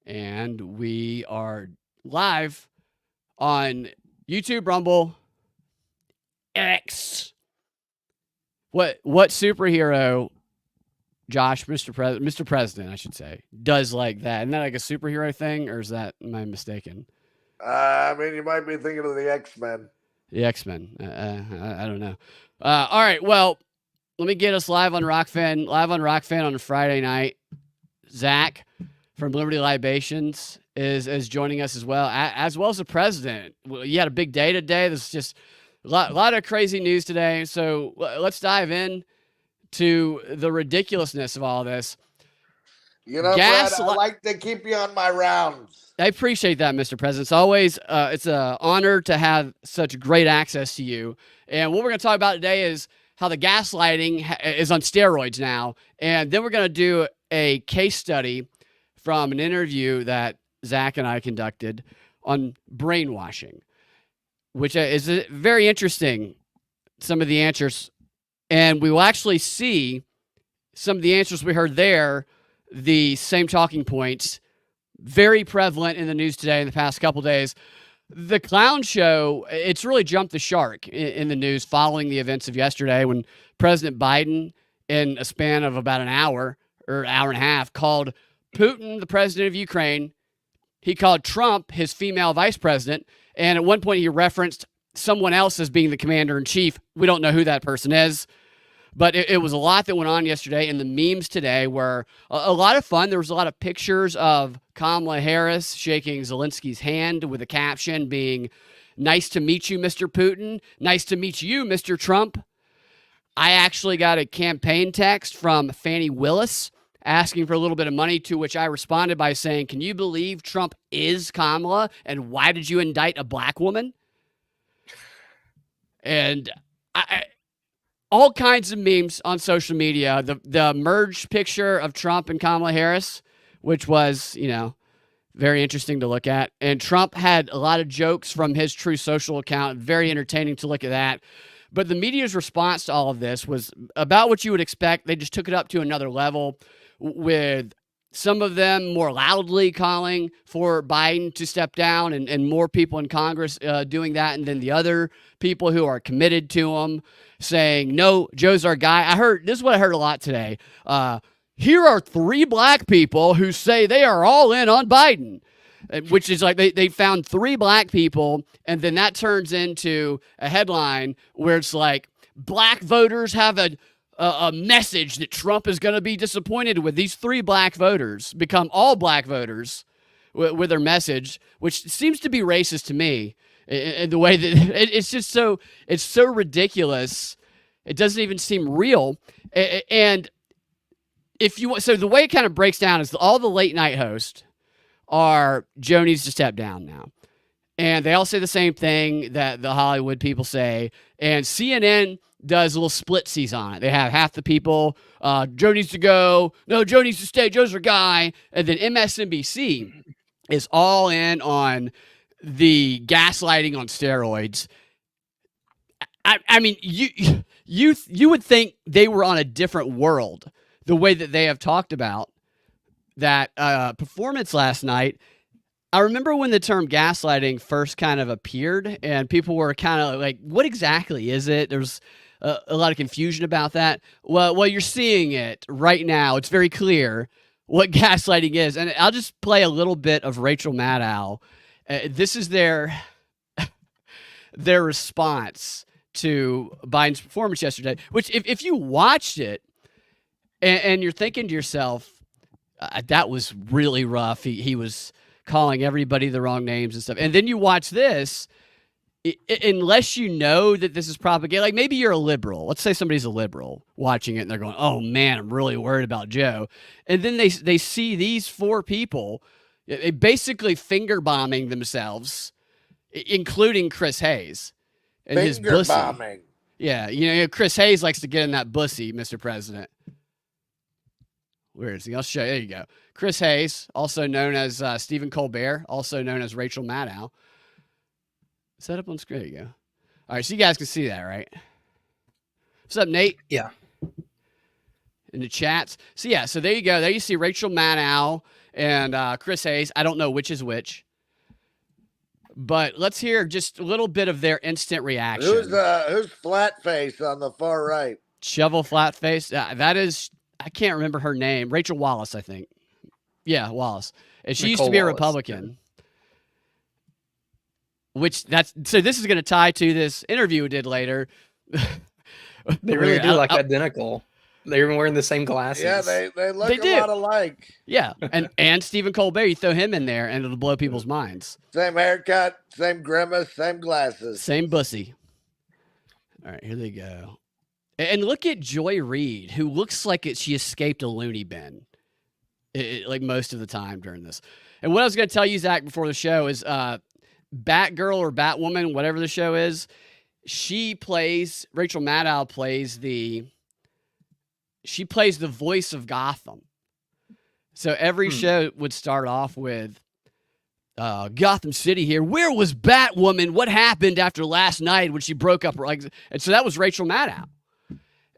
and we are live on YouTube, Rumble, X. What superhero, Josh, Mr. President, I should say, does like that? Isn't that like a superhero thing, or am I mistaken? I mean, you might be thinking of the X-Men. The X-Men. I don't know. All right, well, let me get us live on Rockfan on a Friday night. Zach from Liberty Libations is joining us as well as the president. You had a big day today. There's just a lot of crazy news today. So let's dive in to the ridiculousness of all this. You know, Brad, I like to keep you on my rounds. I appreciate that, Mr. President. It's always it's an honor to have such great access to you. And what we're going to talk about today is how the gaslighting is on steroids now. And then we're going to do a case study from an interview that Zach and I conducted on brainwashing, which is very interesting, some of the answers. And we will actually see some of the answers we heard there, the same talking points, very prevalent in the news today in the past couple days. The clown show, it's really jumped the shark in the news following the events of yesterday when President Biden, in a span of about an hour or hour and a half, called Putin the president of Ukraine. He called Trump his female vice president. And at one point he referenced someone else as being the commander in chief. We don't know who that person is. But it was a lot that went on yesterday, and the memes today were a lot of fun. There was a lot of pictures of Kamala Harris shaking Zelensky's hand with a caption being, "Nice to meet you, Mr. Putin. Nice to meet you, Mr. Trump." I actually got a campaign text from Fannie Willis asking for a little bit of money, to which I responded by saying, "Can you believe Trump is Kamala, and why did you indict a black woman?" And all kinds of memes on social media. The merged picture of Trump and Kamala Harris, which was, very interesting to look at. And Trump had a lot of jokes from his True Social account. Very entertaining to look at that. But the media's response to all of this was about what you would expect. They just took it up to another level, with some of them more loudly calling for Biden to step down, and more people in Congress doing that. And then the other people who are committed to him saying, "No, Joe's our guy." This is what I heard a lot today. Here are 3 black people who say they are all in on Biden, which is like they found 3 black people. And then that turns into a headline where it's like, black voters have a message that Trump is going to be disappointed with. These 3 black voters become all black voters with their message, which seems to be racist to me. In the way that it's just it's so ridiculous. It doesn't even seem real. And so the way it kind of breaks down is all the late night hosts are, Joe needs to step down now. And they all say the same thing that the Hollywood people say. And CNN does a little splitsies on it. They have half the people, Joe needs to go. No, Joe needs to stay. Joe's our guy. And then MSNBC is all in on the gaslighting on steroids. I mean, you would think they were on a different world, the way that they have talked about that performance last night. I remember when the term gaslighting first kind of appeared, and people were kind of like, what exactly is it? There's a lot of confusion about that. Well, you're seeing it right now. It's very clear what gaslighting is. And I'll just play a little bit of Rachel Maddow. This is their response to Biden's performance yesterday, which if you watched it and you're thinking to yourself, that was really rough. He was calling everybody the wrong names and stuff. And then you watch this, unless you know that this is propaganda, like maybe you're a liberal. Let's say somebody's a liberal watching it and they're going, "Oh man, I'm really worried about Joe." And then they see these 4 people basically finger bombing themselves, including Chris Hayes and his bussy. Bombing. Yeah, Chris Hayes likes to get in that bussy, Mr. President. Where is he? I'll show you. There you go. Chris Hayes, also known as Stephen Colbert, also known as Rachel Maddow. Set up on screen. There you go. All right, so you guys can see that, right? What's up, Nate? Yeah. In the chats. So there you go. There you see Rachel Maddow and Chris Hayes. I don't know which is which, but let's hear just a little bit of their instant reaction. Who's flat face on the far right? Shovel flat face. That is, I can't remember her name. Rachel Wallace, I think. Yeah, Wallace. And she used to be a Republican. Which so this is going to tie to this interview we did later. They really do look identical. They're even wearing the same glasses. Yeah, they look a lot alike. Yeah, and Stephen Colbert, you throw him in there, and it'll blow people's minds. Same haircut, same grimace, same glasses, same bussy. All right, here they go. And look at Joy Reid, who looks like she escaped a loony bin, like most of the time during this. And what I was going to tell you, Zach, before the show is Batgirl or Batwoman, whatever the show is. Rachel Maddow plays the voice of Gotham. So every show would start off with Gotham City here. Where was Batwoman? What happened after last night when she broke up? And so that was Rachel Maddow.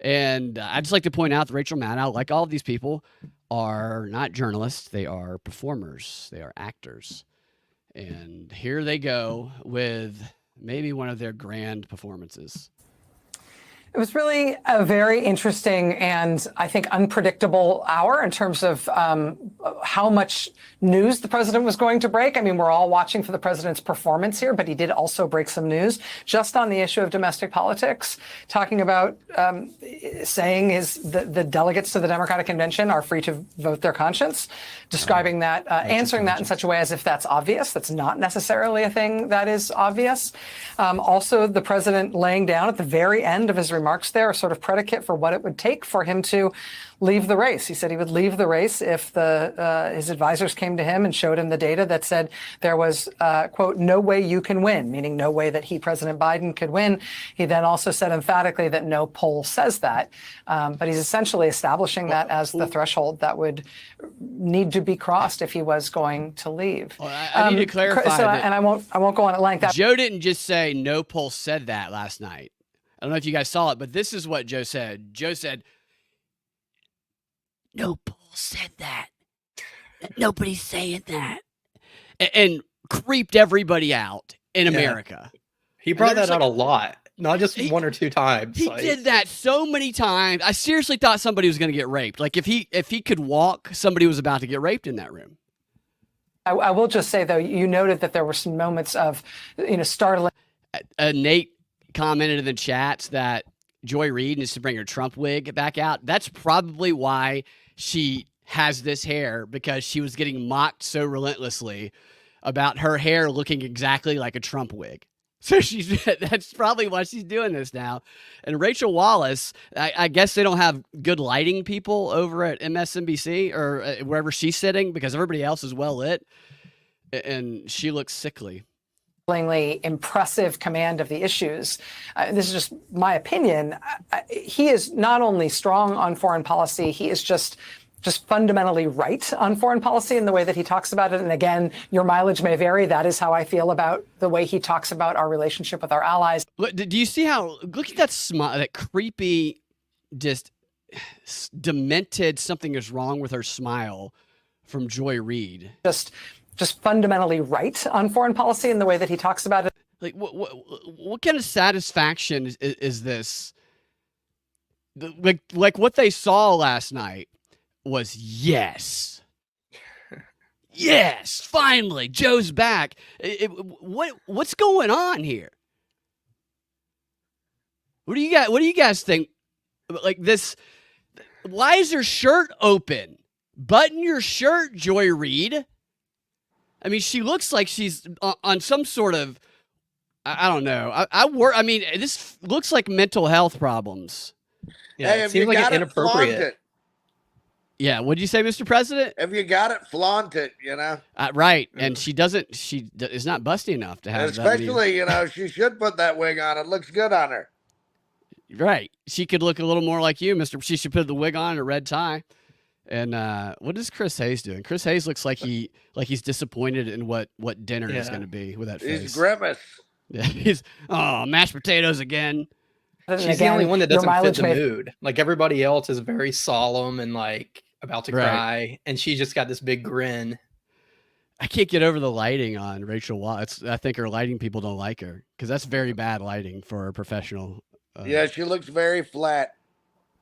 And I'd just like to point out that Rachel Maddow, like all of these people, are not journalists. They are performers. They are actors. And here they go with maybe one of their grand performances. It was really a very interesting and I think unpredictable hour in terms of how much news the president was going to break. I mean, we're all watching for the president's performance here, but he did also break some news just on the issue of domestic politics, talking about saying the delegates to the Democratic Convention are free to vote their conscience, describing that, answering that in such a way as if that's obvious. That's not necessarily a thing that is obvious. Also, the president laying down at the very end of his remarks there a sort of predicate for what it would take for him to leave the race. He said he would leave the race if his advisors came to him and showed him the data that said there was, quote, no way you can win, meaning no way that President Biden, could win. He then also said emphatically that no poll says that. But he's essentially establishing that as the threshold that would need to be crossed if he was going to leave. Well, I need to clarify. And I won't go on at length. Joe didn't just say no poll said that last night. I don't know if you guys saw it, but this is what Joe said. Joe said, no poll said that. Nobody's saying that. And creeped everybody out in America. He brought that out a lot, not just one or two times. He did that so many times. I seriously thought somebody was going to get raped. Like if he could walk, somebody was about to get raped in that room. I will just say, though, you noted that there were some moments of, startling. Nate commented in the chats that Joy Reid needs to bring her Trump wig back out. That's probably why she has this hair, because she was getting mocked so relentlessly about her hair looking exactly like a Trump wig. So that's probably why she's doing this now. And Rachel Wallace, I guess they don't have good lighting people over at MSNBC or wherever she's sitting, because everybody else is well lit, and she looks sickly. Impressive command of the issues. This is just my opinion. He is not only strong on foreign policy, he is just fundamentally right on foreign policy in the way that he talks about it. And again, your mileage may vary. That is how I feel about the way he talks about our relationship with our allies. Do you see look at that smile, that creepy, just demented, something is wrong with her smile from Joy Reid. Just fundamentally right on foreign policy in the way that he talks about it. Like, what kind of satisfaction is this? Like what they saw last night was yes, finally Joe's back. What's going on here? What do you guys think? Like this? Why is her shirt open? Button your shirt, Joy Reid. I mean, she looks like she's on some sort of, I don't know. I mean, this looks like mental health problems. Yeah, it seems like inappropriate. Yeah, what'd you say, Mr. President? If you got it, flaunt it, Right, and she is not busty enough to have especially, she should put that wig on. It looks good on her. Right. She could look a little more like you, Mr. She should put the wig on and a red tie. And what is Chris Hayes doing? Chris Hayes looks like he's disappointed in what dinner is going to be with that face. He's grimace. Yeah, he's mashed potatoes again. She's the only one that doesn't fit the mood. Like everybody else is very solemn and like about to cry, and she just got this big grin. I can't get over the lighting on Rachel Watts. I think her lighting people don't like her because that's very bad lighting for a professional. Yeah, she looks very flat.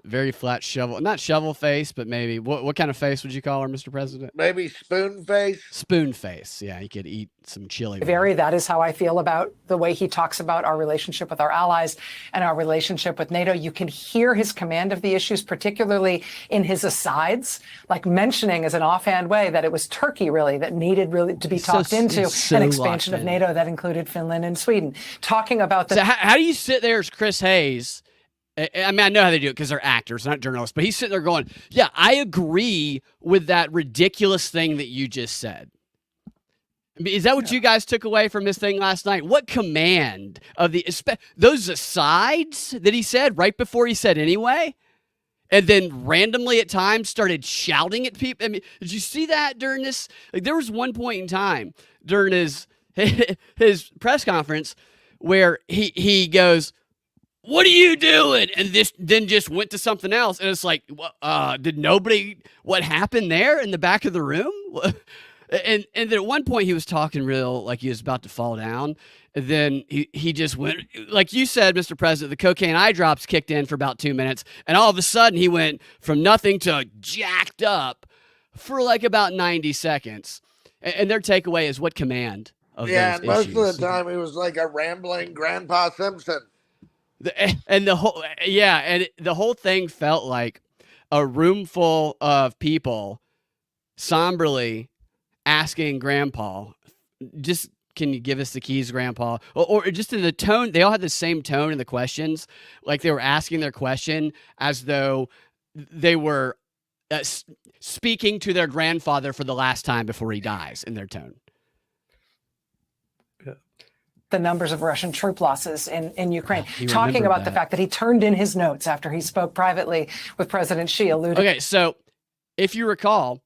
Very flat not shovel face, but maybe what kind of face would you call her, Mr. President? Maybe spoon face. Spoon face. Yeah, you could eat some chili. That is how I feel about the way he talks about our relationship with our allies and our relationship with NATO. You can hear his command of the issues, particularly in his asides, like mentioning as an offhand way that it was Turkey really that needed really to be talked into an expansion of NATO that included Finland and Sweden. Talking about the. So how do you sit there as Chris Hayes? I mean, I know how they do it because they're actors, not journalists, but he's sitting there going, yeah, I agree with that ridiculous thing that you just said. I mean, is that what you guys took away from this thing last night? What command of those asides that he said right before he said anyway? And then randomly at times started shouting at people. I mean, did you see that during this? Like, there was one point in time during his press conference where he goes, what are you doing? And this then just went to something else. And it's like, what happened there in the back of the room? And then at one point he was talking real like he was about to fall down. And then he just went, like you said, Mr. President, the cocaine eye drops kicked in for about 2 minutes. And all of a sudden he went from nothing to jacked up for like about 90 seconds. And their takeaway is what command of those issues. Most of the time he was like a rambling Grandpa Simpson. And the whole thing felt like a room full of people somberly asking Grandpa, just, can you give us the keys, Grandpa? Or just in the tone, they all had the same tone in the questions. Like they were asking their question as though they were speaking to their grandfather for the last time before he dies in their tone. The numbers of Russian troop losses in Ukraine, talking about the fact that he turned in his notes after he spoke privately with President Xi. Okay, so if you recall,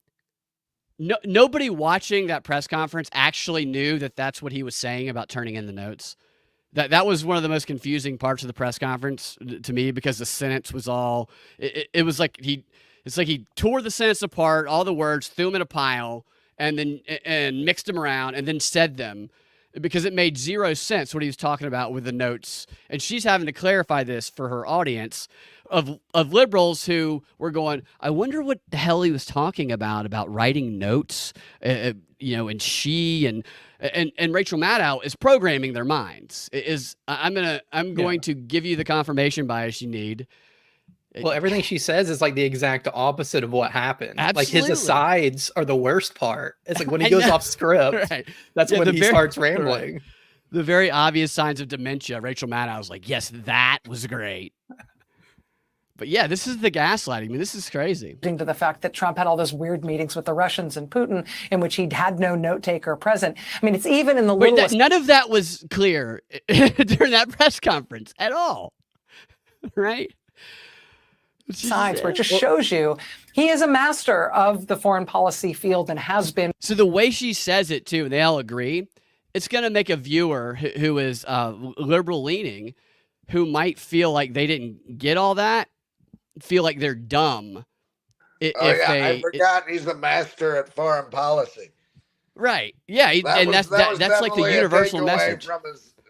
nobody watching that press conference actually knew that that's what he was saying about turning in the notes. That was one of the most confusing parts of the press conference to me because the sentence was all. It was like he tore the sentence apart, all the words, threw them in a pile, and mixed them around, and then said them. Because it made zero sense what he was talking about with the notes. And she's having to clarify this for her audience of liberals who were going, I wonder what the hell he was talking about writing notes, and she and Rachel Maddow is programming their minds. I'm going to give you the confirmation bias you need. Well, everything she says is like the exact opposite of what happened. Absolutely. Like his asides are the worst part. It's like when he goes off script, right. That's when he starts rambling. Right. The very obvious signs of dementia. Rachel Maddow was like, yes, that was great. But yeah, this is the gaslighting. I mean, this is crazy. To the fact that Trump had all those weird meetings with the Russians and Putin in which he had no note taker present. I mean, it's even in the littlest... None of that was clear during that press conference at all. Right? Sides where it just shows you he is a master of the foreign policy field and has been. So the way she says it too, they all agree, it's going to make a viewer who is liberal leaning, who might feel like they didn't get all that, feel like they're dumb. I forgot he's a master at foreign policy. Right. Yeah. That's like the universal message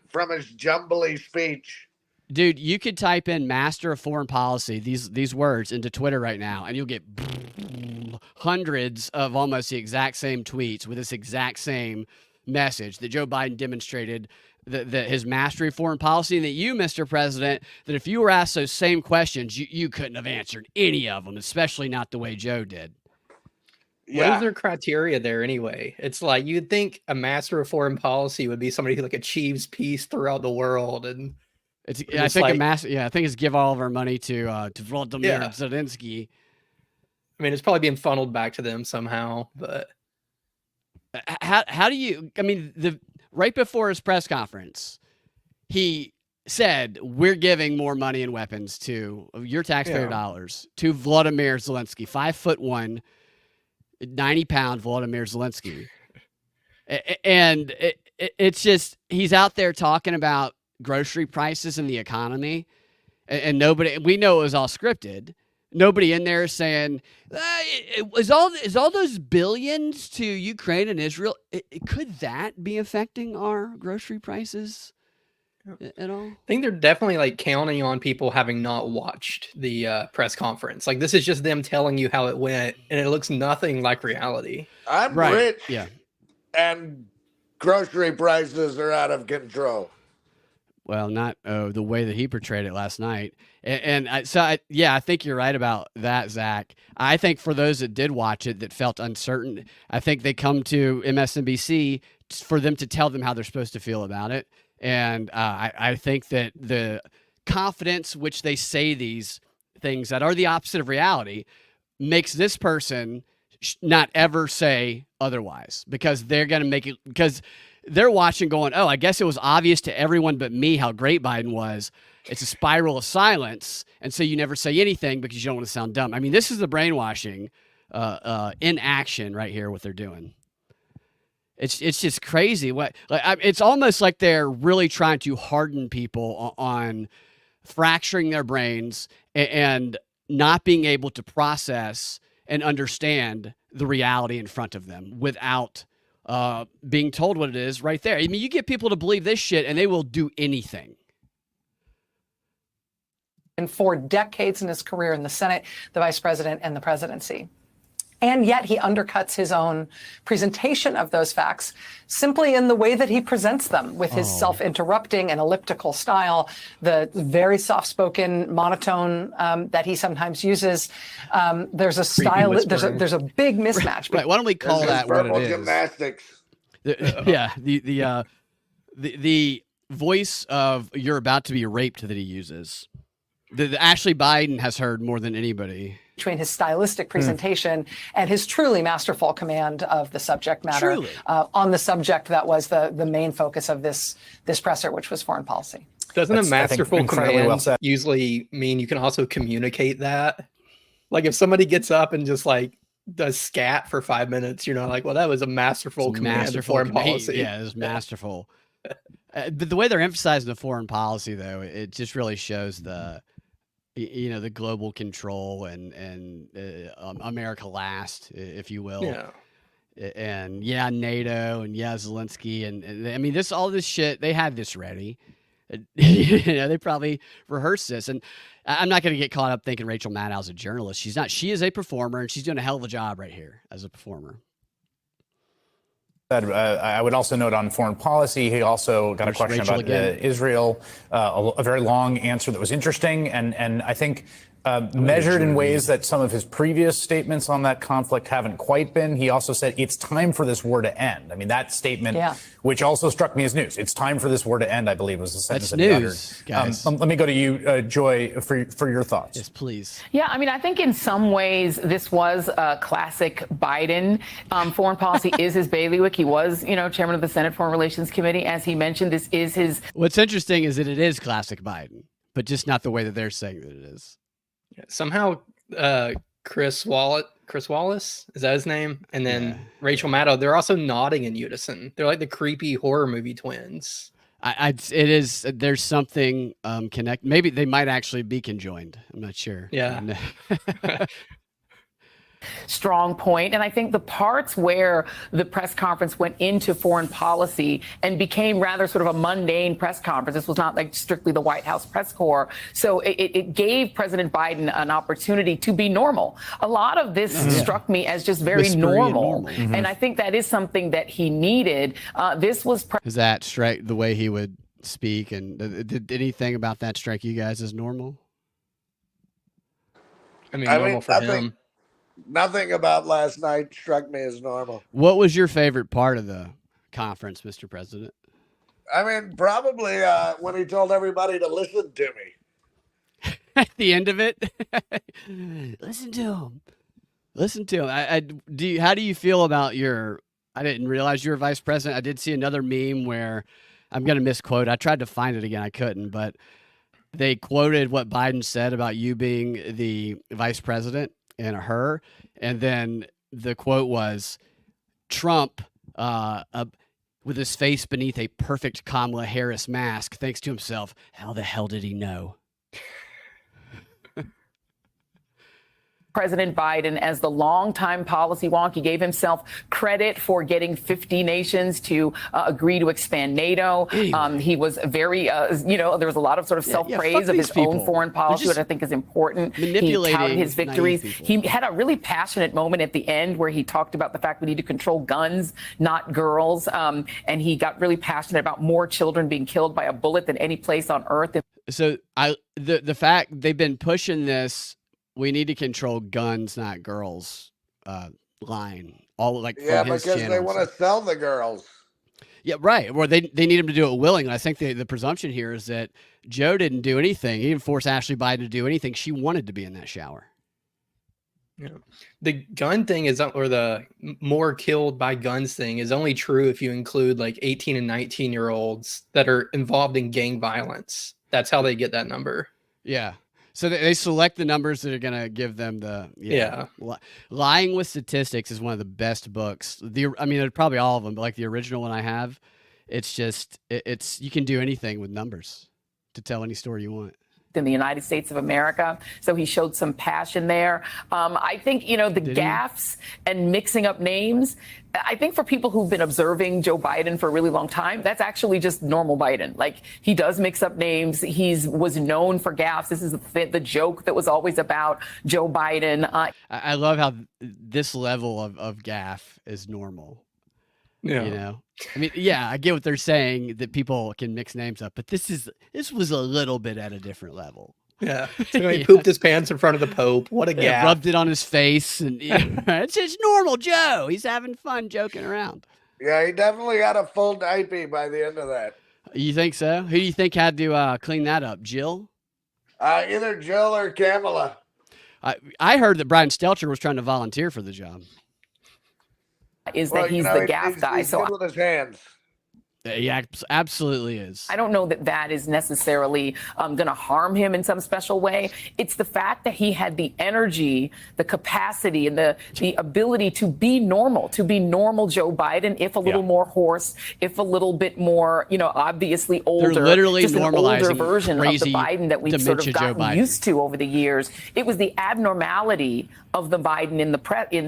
from his jumbly speech. Dude, you could type in master of foreign policy, these words into Twitter right now, and you'll get hundreds of almost the exact same tweets with this exact same message that Joe Biden demonstrated that his mastery of foreign policy, and that you, Mr. President, that if you were asked those same questions, you couldn't have answered any of them, especially not the way Joe did. Yeah. What is their criteria there anyway? It's like you'd think a master of foreign policy would be somebody who like achieves peace throughout the world and I think it's give all of our money to Vladimir Zelensky. I mean, it's probably being funneled back to them somehow, but how do you? I mean, right before his press conference, he said, "We're giving more money and weapons to your taxpayer dollars to Vladimir Zelensky, 5'1", 90-pound Vladimir Zelensky," and it's just he's out there talking about grocery prices and the economy, and we know it was all scripted. nobody in there saying, is all those billions to Ukraine and Israel, could that be affecting our grocery prices at all? I think they're definitely like counting on people having not watched the press conference. Like, this is just them telling you how it went, and it looks nothing like reality. I'm rich, and grocery prices are out of control. Well, not the way that he portrayed it last night. I think you're right about that, Zach. I think for those that did watch it that felt uncertain, I think they come to MSNBC for them to tell them how they're supposed to feel about it. And I think that the confidence which they say these things that are the opposite of reality makes this person not ever say otherwise, because they're going to make it, because they're watching going, oh, I guess it was obvious to everyone but me how great Biden was. It's a spiral of silence. And so you never say anything because you don't want to sound dumb. I mean, this is the brainwashing in action right here, what they're doing. It's just crazy. It's almost like they're really trying to harden people on fracturing their brains and not being able to process and understand the reality in front of them without being told what it is right there. I mean, you get people to believe this shit and they will do anything. And for decades in his career in the Senate, the vice president, and the presidency. And yet he undercuts his own presentation of those facts simply in the way that he presents them, with his self-interrupting and elliptical style, the very soft-spoken monotone that he sometimes uses. There's a style. There's a big mismatch. Right. Why don't we call that what it is? Gymnastics. The voice of "you're about to be raped" that he uses. The Ashley Biden has heard more than anybody. Between his stylistic presentation and his truly masterful command of the subject matter on the subject that was the main focus of this presser, which was foreign policy. Doesn't a masterful command usually mean you can also communicate that? Like, if somebody gets up and just like does scat for 5 minutes, you're not like, well, that was a masterful command of foreign policy. Yeah, it was masterful. But the way they're emphasizing the foreign policy, though, it just really shows the global control and America last, if you will. Yeah. And NATO and Zelensky and I mean, all this shit, they had this ready. They probably rehearsed this. And I'm not going to get caught up thinking Rachel Maddow's a journalist. She's not. She is a performer, and she's doing a hell of a job right here as a performer. I would also note on foreign policy, he also got a question about Israel, a very long answer that was interesting, and I think measured in ways that some of his previous statements on that conflict haven't quite been. He also said it's time for this war to end. I mean, that statement, which also struck me as news. It's time for this war to end, I believe, was the sentence that he uttered. Guys. Let me go to you, Joy, for your thoughts. Yes, please. Yeah, I mean, I think in some ways this was a classic Biden. Foreign policy is his bailiwick. He was, chairman of the Senate Foreign Relations Committee. As he mentioned, this is his. What's interesting is that it is classic Biden, but just not the way that they're saying that it is. Somehow, Chris Wallace, is that his name? And then Rachel Maddow, they're also nodding in unison. They're like the creepy horror movie twins. It is. There's something connect. Maybe they might actually be conjoined. I'm not sure. Yeah. Strong point. And I think the parts where the press conference went into foreign policy and became rather sort of a mundane press conference. This was not like strictly the White House press corps. So it gave President Biden an opportunity to be normal. A lot of this struck me as just very normal. And I think that is something that he needed. This was. Is that strike the way he would speak? And did anything about that strike you guys as normal? I mean, normal for him. Nothing about last night struck me as normal. What was your favorite part of the conference, Mr. President? I mean, probably when he told everybody to listen to me. At the end of it, listen to him. Listen to him. How do you feel about your? I didn't realize you were vice president. I did see another meme where I'm going to misquote. I tried to find it again. I couldn't, but they quoted what Biden said about you being the vice president. And her, and then the quote was Trump with his face beneath a perfect Kamala Harris mask, thanks to himself. How the hell did he know? President Biden as the longtime policy wonk. He gave himself credit for getting 50 nations to agree to expand NATO. Anyway. He was very, there was a lot of sort of self-praise of his own foreign policy, which I think is important. He touted his victories. He had a really passionate moment at the end where he talked about the fact we need to control guns, not girls. And he got really passionate about more children being killed by a bullet than any place on earth. So the fact they've been pushing this, we need to control guns, not girls, line. All like from his because they want to sell the girls. Yeah, right. Or they need him to do it willingly. I think the presumption here is that Joe didn't do anything. He didn't force Ashley Biden to do anything. She wanted to be in that shower. Yeah. The gun thing is, or the more killed by guns thing is only true if you include like 18 and 19-year-olds that are involved in gang violence. That's how they get that number. Yeah. So they select the numbers that are going to give them the Lying with Statistics is one of the best books. There's probably all of them, but like the original one I have, it's just it's you can do anything with numbers to tell any story you want. In the United States of America. So he showed some passion there. I think, the gaffes and mixing up names, I think for people who've been observing Joe Biden for a really long time, that's actually just normal Biden. Like, he does mix up names. Was known for gaffes. This is the joke that was always about Joe Biden. I love how this level of gaffe is normal. Yeah. I get what they're saying, that people can mix names up, but this was a little bit at a different level. Yeah. So he pooped his pants in front of the Pope. What a gaffe. Rubbed it on his face, and it's just normal Joe. He's having fun joking around. Yeah, he definitely got a full diaper by the end of that. You think so? Who do you think had to clean that up? Jill? Either Jill or Kamala. I heard that Brian Stelter was trying to volunteer for the job. He's the gaff guy. He's good with his hands. He absolutely is. I don't know that is necessarily going to harm him in some special way. It's the fact that he had the energy, the capacity, and the ability to be normal Joe Biden, if a little more hoarse, if a little bit more, obviously older. They're literally just normalizing an older version of the Biden that we've sort of gotten used to over the years. It was the abnormality of the Biden in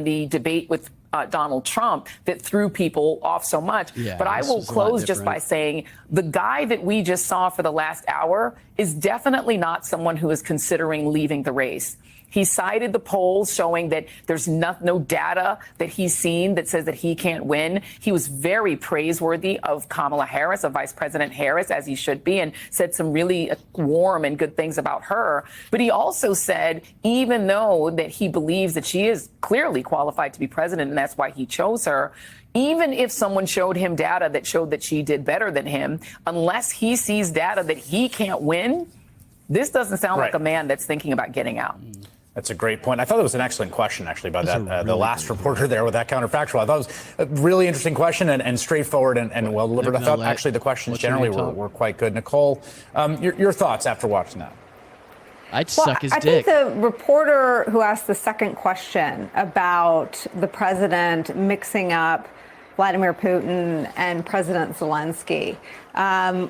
the debate with Donald Trump that threw people off so much. But I will close just by saying the guy that we just saw for the last hour is definitely not someone who is considering leaving the race. He cited the polls showing that there's no data that he's seen that says that he can't win. He was very praiseworthy of Kamala Harris, of Vice President Harris, as he should be, and said some really warm and good things about her. But he also said, even though that he believes that she is clearly qualified to be president, and that's why he chose her, even if someone showed him data that showed that she did better than him, unless he sees data that he can't win, this doesn't sound like a man that's thinking about getting out. That's a great point. I thought that was an excellent question, actually, by the last reporter there with that counterfactual. I thought it was a really interesting question and straightforward and well delivered. I thought actually the questions generally were quite good. Nicole, your thoughts after watching that? I'd suck his dick. I think the reporter who asked the second question about the president mixing up Vladimir Putin and President Zelensky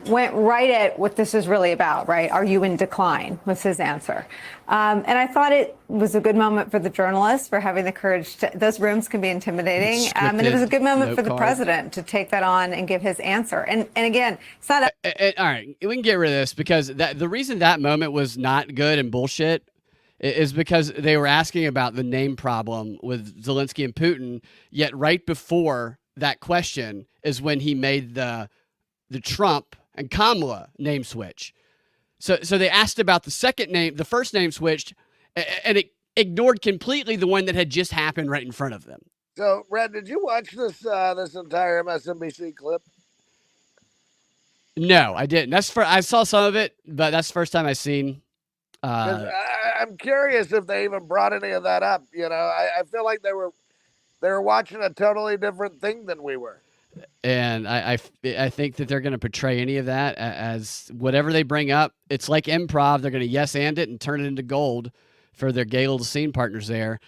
went right at what this is really about, right? Are you in decline? Was his answer. And I thought it was a good moment for the journalists for having the courage to, those rooms can be intimidating. And it was a good moment for the president to take that on and give his answer. And again, it's not all right, we can get rid of this because the reason that moment was not good and bullshit is because they were asking about the name problem with Zelensky and Putin, yet right before that question is when he made the Trump and Kamala name switch. So they asked about the first name switched, and it ignored completely the one that had just happened right in front of them. So, Red, did you watch this entire MSNBC clip? No, I didn't. I saw some of it, but that's the first time I've seen. I'm curious if they even brought any of that up. I feel like they were watching a totally different thing than we were. And I think that they're going to portray any of that as whatever they bring up. It's like improv. They're going to yes and it and turn it into gold for their gay little scene partners there.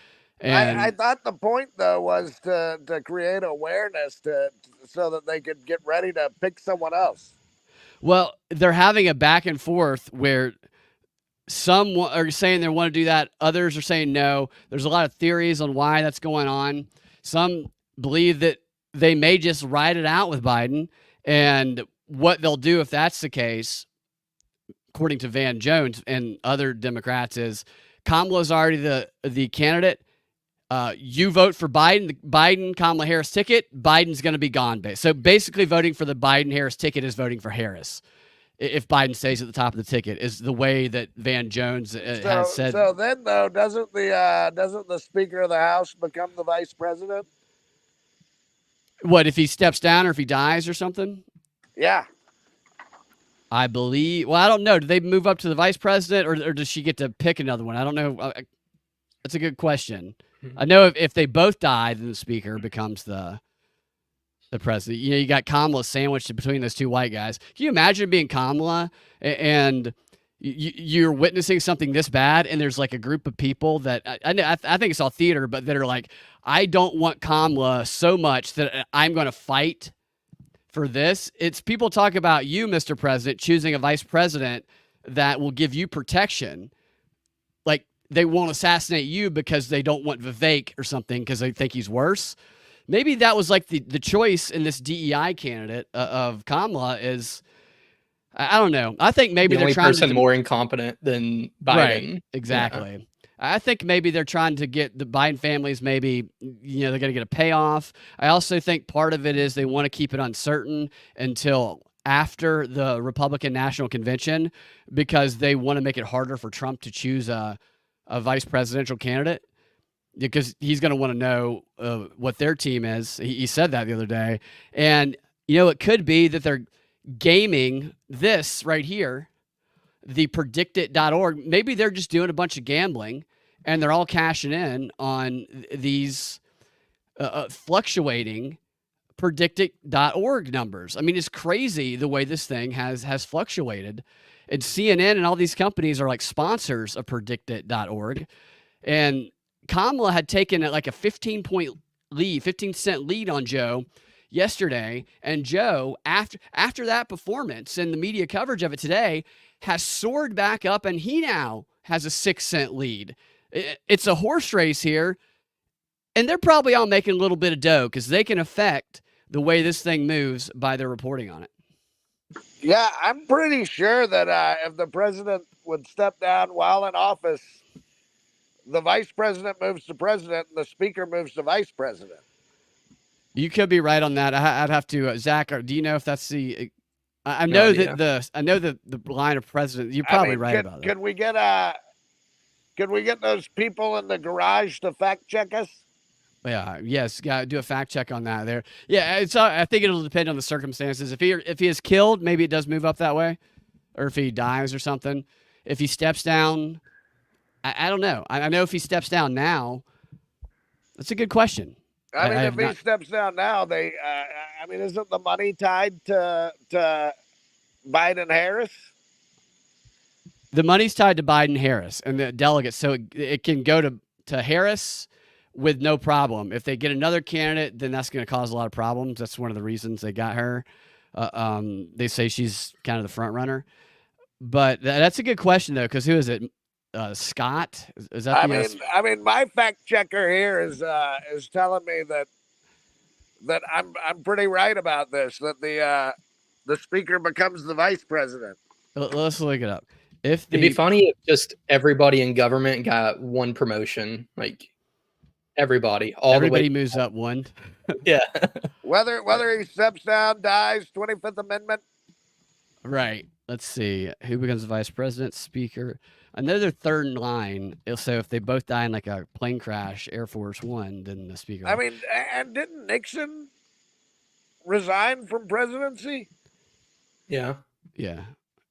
And I thought the point, though, was to create awareness so that they could get ready to pick someone else. Well, they're having a back and forth where Some are saying they want to do that. Others are saying no. There's a lot of theories on why that's going on. Some believe that they may just ride it out with Biden. And what they'll do if that's the case, according to Van Jones and other Democrats, is Kamala's already the candidate. You vote for Biden, Kamala Harris ticket, Biden's going to be gone. So basically voting for the Biden-Harris ticket is voting for Harris. If Biden stays at the top of the ticket, is the way that Van Jones has said. So then, though, doesn't the Speaker of the House become the Vice President? What, if he steps down or if he dies or something? Yeah. I believe. Well, I don't know. Do they move up to the Vice President, or does she get to pick another one? I don't know. That's a good question. I know if they both die, then the Speaker becomes the president. You know, you got Kamala sandwiched between those two white guys. Can you imagine being Kamala and you're witnessing something this bad, and there's like a group of people that I think it's all theater, but that are like, I don't want Kamala so much that I'm going to fight for this. It's people talk about you, Mr. President, choosing a vice president that will give you protection. Like they won't assassinate you because they don't want Vivek or something because they think he's worse. Maybe that was like the choice in this DEI candidate of Kamala is, I don't know. I think maybe the they're only trying person to more incompetent than Biden. Right, exactly. Yeah. I think maybe they're trying to get the Biden families, maybe, you know, they're going to get a payoff. I also think part of it is they want to keep it uncertain until after the Republican National Convention because they want to make it harder for Trump to choose a vice presidential candidate. Because he's going to want to know what their team is. He said that the other day. And, you know, it could be that they're gaming this right here, the predictit.org. Maybe they're just doing a bunch of gambling and they're all cashing in on these fluctuating predictit.org numbers. I mean, it's crazy the way this thing has fluctuated. And CNN and all these companies are like sponsors of predictit.org. And Kamala had taken like a 15 cent lead on Joe yesterday. And Joe, after that performance and the media coverage of it today, has soared back up and he now has a 6 cent lead. It's a horse race here. And they're probably all making a little bit of dough because they can affect the way this thing moves by their reporting on it. Yeah, I'm pretty sure that if the president would step down while in office, the vice president moves to president and the speaker moves to vice president. You could be right on that. I'd have to, Zach, do you know if that's the, I know that the line of president, you're probably right about that. Could we get those people in the garage to fact check us? Yeah. Yes. Got to do a fact check on that there. Yeah. I think it'll depend on the circumstances. If he is killed, maybe it does move up that way, or if he dies or something. If he steps down, I don't know. I know if he steps down now, that's a good question. I mean, if he steps down now, isn't the money tied to Biden-Harris? The money's tied to Biden-Harris and the delegates, so it can go to Harris with no problem. If they get another candidate, then that's going to cause a lot of problems. That's one of the reasons they got her. They say she's kind of the front runner. But that's a good question, though, because who is it? Scott? Is that I mean, my fact checker here is telling me that I'm pretty right about this. That the speaker becomes the vice president. Let's look it up. It'd be funny if just everybody in government got one promotion, like everybody moves up one. Yeah. Whether he steps down, dies, 25th Amendment. Right. Let's see who becomes the vice president, speaker. Another third in line. So if they both die in like a plane crash, Air Force One, then the speaker. I mean, and didn't Nixon resign from presidency? Yeah. Yeah.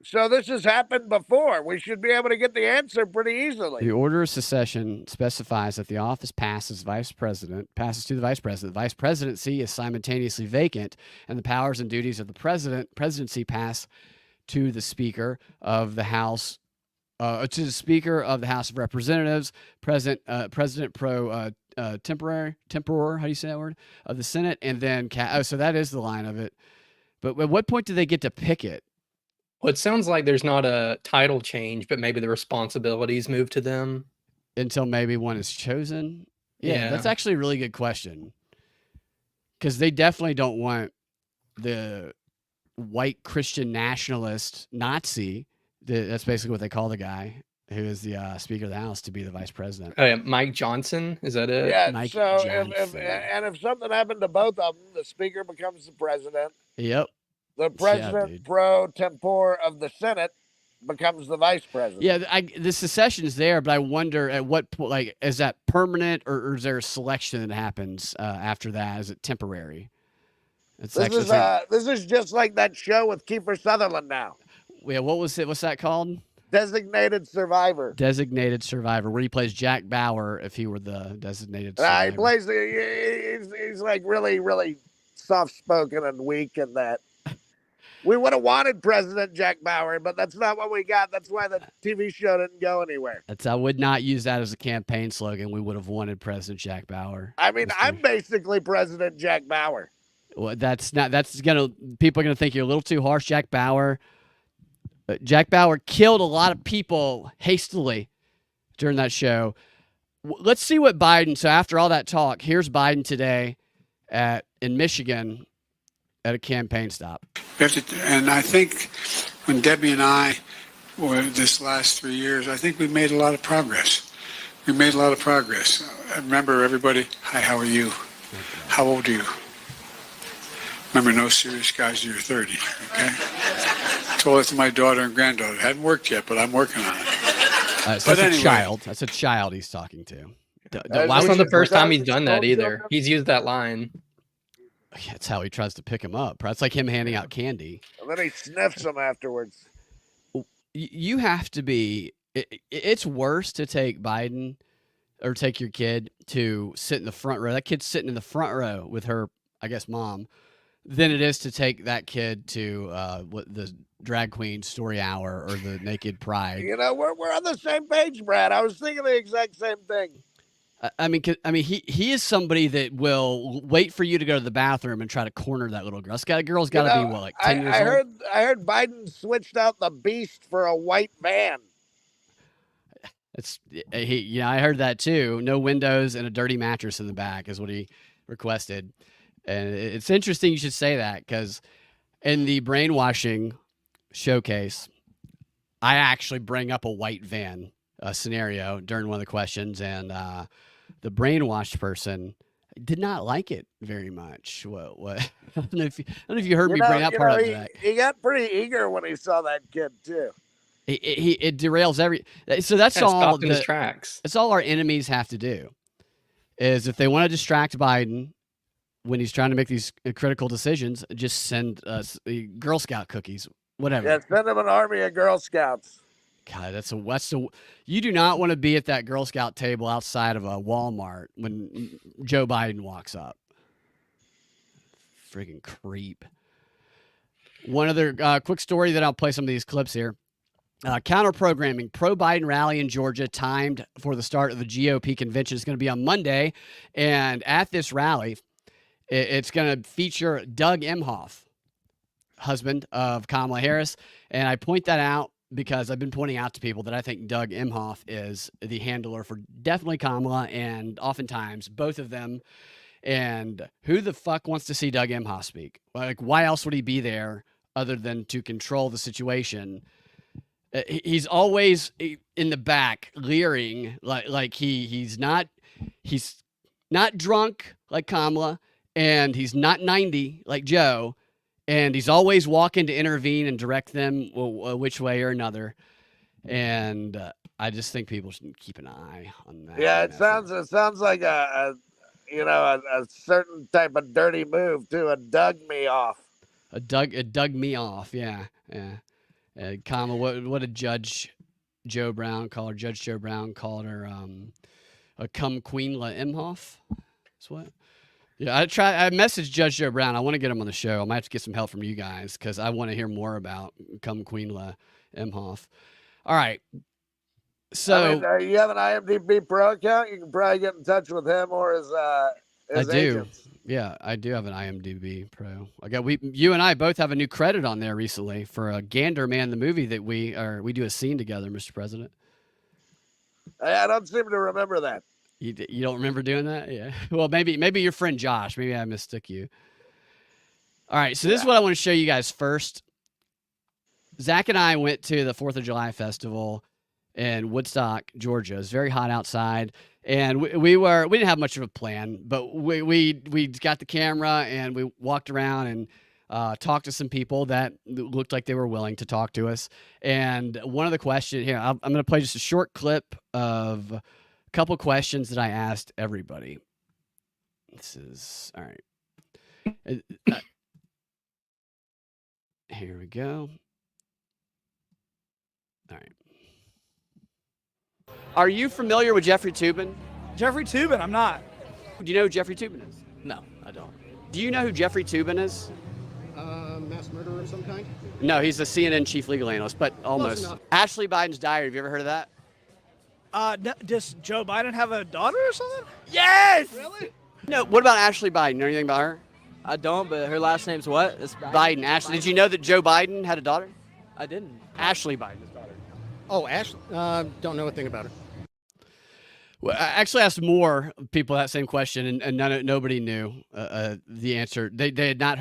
So this has happened before. We should be able to get the answer pretty easily. The order of secession specifies that the office passes to the vice president. The vice presidency is simultaneously vacant, and the powers and duties of the presidency pass to the Speaker of the House. To the Speaker of the House of Representatives, President pro tempore. How do you say that word? Of the Senate, and then so that is the line of it. But at what point do they get to pick it? Well, it sounds like there's not a title change, but maybe the responsibilities move to them. Until maybe one is chosen? Yeah, that's actually a really good question. Because they definitely don't want the white Christian nationalist Nazi, that's basically what they call the guy who is the Speaker of the House, to be the vice president. Oh, yeah, Mike Johnson, is that it? Yeah, Mike so Johnson. if something happened to both of them, the Speaker becomes the president. Yep. The president pro tempore of the Senate becomes the vice president. Yeah, the secession is there, but I wonder at what point, like, is that permanent or is there a selection that happens after that? Is it temporary? This is just like that show with Kiefer Sutherland now. Yeah, what was it? What's that called? Designated Survivor. Designated Survivor, where he plays Jack Bauer if he were the designated survivor. He plays. He's like really, really soft-spoken and weak, and that. We would have wanted President Jack Bauer, but that's not what we got. That's why the TV show didn't go anywhere. I would not use that as a campaign slogan. We would have wanted President Jack Bauer. I mean, I'm basically President Jack Bauer. Well, people are gonna think you're a little too harsh, Jack Bauer. Jack Bauer killed a lot of people hastily during that show. Let's see what Biden. So after all that talk, here's Biden today in Michigan at a campaign stop. And I think when Debbie and I were this last 3 years, I think we made a lot of progress. I remember everybody, hi, how are you? How old are you? Remember, no serious guys till you're 30, okay? Told it to my daughter and granddaughter. It hadn't worked yet, but I'm working on it. So that's a child. That's a child he's talking to. That's not the first time he's done that either. He's used that line. Yeah, that's how he tries to pick him up. It's like him handing out candy. And then he sniffs them afterwards. You have to be. It's worse to take Biden or take your kid to sit in the front row. That kid's sitting in the front row with her, I guess, mom, than it is to take that kid to the drag queen story hour or the naked pride. You know, we're on the same page, Brad. I was thinking the exact same thing. I mean, he is somebody that will wait for you to go to the bathroom and try to corner that little girl. That girl's got to be what, like 10 years old? I heard Biden switched out the Beast for a white van. I heard that too. No windows and a dirty mattress in the back is what he requested. And it's interesting you should say that, because in the brainwashing showcase, I actually bring up a white van scenario during one of the questions, and the brainwashed person did not like it very much. What? I don't know if you heard me bring up part of that. He got pretty eager when he saw that kid too. It derails so that's all in his tracks. That's all our enemies have to do, is if they want to distract Biden when he's trying to make these critical decisions, just send Girl Scout cookies, whatever. Yeah, send him an army of Girl Scouts. God, you do not want to be at that Girl Scout table outside of a Walmart when Joe Biden walks up. Friggin' creep. One other quick story that I'll play some of these clips here. Counter-programming, pro-Biden rally in Georgia timed for the start of the GOP convention. It's going to be on Monday, and at this rally, it's going to feature Doug Emhoff, husband of Kamala Harris, and I point that out because I've been pointing out to people that I think Doug Emhoff is the handler for definitely Kamala and oftentimes both of them. And who the fuck wants to see Doug Emhoff speak? Like, why else would he be there other than to control the situation? He's always in the back leering like he's not drunk like Kamala, and he's not 90 like Joe. And he's always walking to intervene and direct them which way or another. And I just think people should keep an eye on that. Yeah, it sounds like a certain type of dirty move too. A dug me off. A dug me off. Yeah. Kamala, what did Judge Joe Brown call her? Judge Joe Brown called her a cum queen la Emhoff. That's what. Yeah, I messaged Judge Joe Brown. I want to get him on the show. I might have to get some help from you guys because I want to hear more about Come Queen La Emhoff. All right. So you have an IMDb Pro account. You can probably get in touch with him or as I do. agents. Yeah, I do have an IMDb Pro. You and I both have a new credit on there recently for a Gander Man, the movie that we do a scene together, Mr. President. I don't seem to remember that. You don't remember doing that? Yeah. Well, maybe your friend Josh. Maybe I mistook you. All right, so this is what I want to show you guys first. Zach and I went to the 4th of July festival in Woodstock, Georgia. It was very hot outside, and we didn't have much of a plan, but we got the camera and we walked around and talked to some people that looked like they were willing to talk to us. And one of the questions here, I'm going to play just a short clip of a couple questions that I asked everybody. This is all right. Here we go. All right. Are you familiar with Jeffrey Toobin? Jeffrey Toobin, I'm not. Do you know who Jeffrey Toobin is? No, I don't. Do you know who Jeffrey Toobin is? Mass murderer of some kind? No, he's the CNN chief legal analyst, but almost. Ashley Biden's diary. Have you ever heard of that? Does Joe Biden have a daughter or something? Yes! Really? No, what about Ashley Biden? Know anything about her? I don't, but her last name's what? It's Biden. Ashley. Did you know that Joe Biden had a daughter? I didn't. Ashley Biden's daughter. Oh, Ashley? Don't know a thing about her. Well, I actually asked more people that same question, and nobody knew the answer. They had not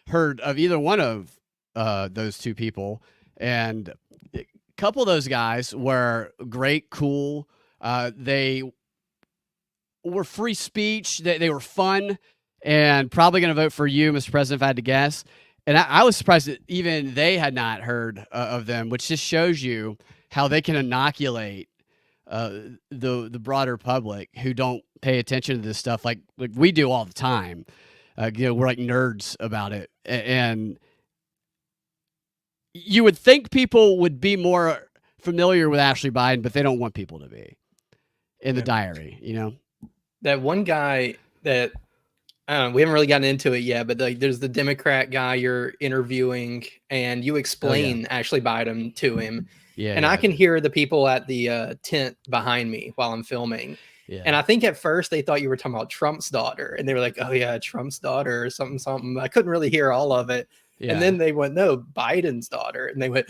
heard of either one of those two people, and a couple of those guys were great, cool. They were free speech. They were fun, and probably going to vote for you, Mr. President, if I had to guess. And I was surprised that even they had not heard of them, which just shows you how they can inoculate the broader public who don't pay attention to this stuff like we do all the time. We're like nerds about it, and you would think people would be more familiar with Ashley Biden, but they don't want people to be in the diary. That one guy that I don't know, we haven't really gotten into it yet, but there's the Democrat guy you're interviewing, and you explain Ashley Biden to him. Yeah, and I can hear the people at the tent behind me while I'm filming. Yeah. And I think at first they thought you were talking about Trump's daughter, and they were like, "Oh yeah, Trump's daughter," or something. I couldn't really hear all of it. Yeah. And then they went, "No, Biden's daughter," and they went,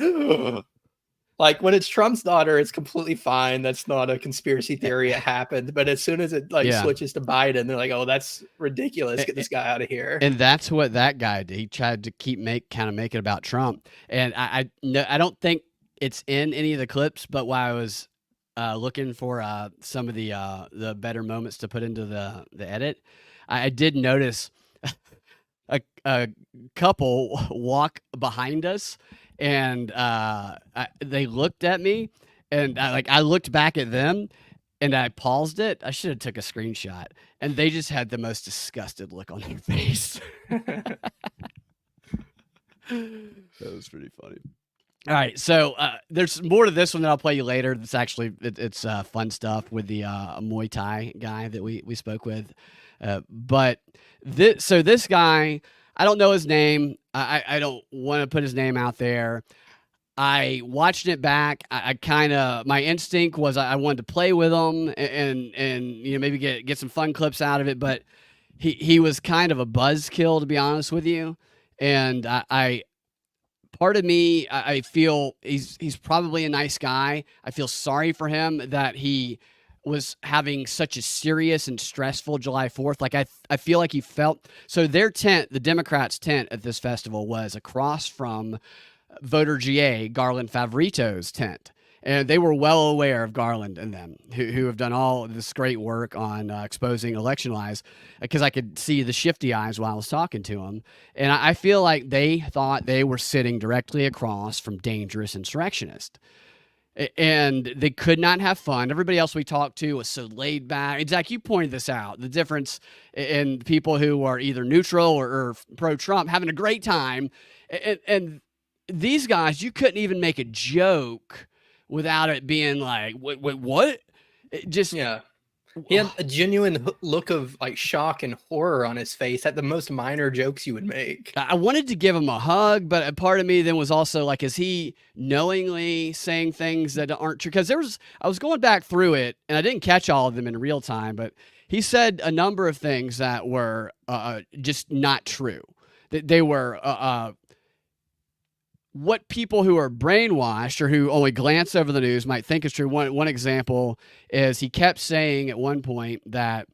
like when it's Trump's daughter, it's completely fine. That's not a conspiracy theory. It happened. But as soon as it switches to Biden, they're like, "Oh, that's ridiculous. Get this guy out of here." And that's what that guy did. He tried to make it about Trump. And I don't think it's in any of the clips, but while I was looking for some of the better moments to put into the edit, I did notice a couple walk behind us, and they looked at me, and I looked back at them, and I paused it. I should have took a screenshot, and they just had the most disgusted look on their face. That was pretty funny. All right, so there's more to this one that I'll play you later. It's actually it's fun stuff with the Muay Thai guy that we spoke with. But this guy, I don't know his name. I don't want to put his name out there. I watched it back. My instinct was I wanted to play with him and maybe get some fun clips out of it. But he was kind of a buzzkill, to be honest with you. And part of me, I feel he's probably a nice guy. I feel sorry for him that he was having such a serious and stressful July 4th. Like I feel like he felt so. Their tent, the Democrats' tent at this festival, was across from voter GA Garland Favorito's tent. And they were well aware of Garland and them, who have done all this great work on exposing election lies, because I could see the shifty eyes while I was talking to them. And I feel like they thought they were sitting directly across from dangerous insurrectionists. And they could not have fun. Everybody else we talked to was so laid back. Zach, you pointed this out, the difference in people who are either neutral or pro-Trump having a great time. And these guys, you couldn't even make a joke without it being like, wait, what? Yeah. He had a genuine look of like shock and horror on his face at the most minor jokes you would make. I wanted to give him a hug, but a part of me then was also like, is he knowingly saying things that aren't true? Because I was going back through it, and I didn't catch all of them in real time, but he said a number of things that were just not true. They were what people who are brainwashed or who only glance over the news might think is true. One example is he kept saying at one point that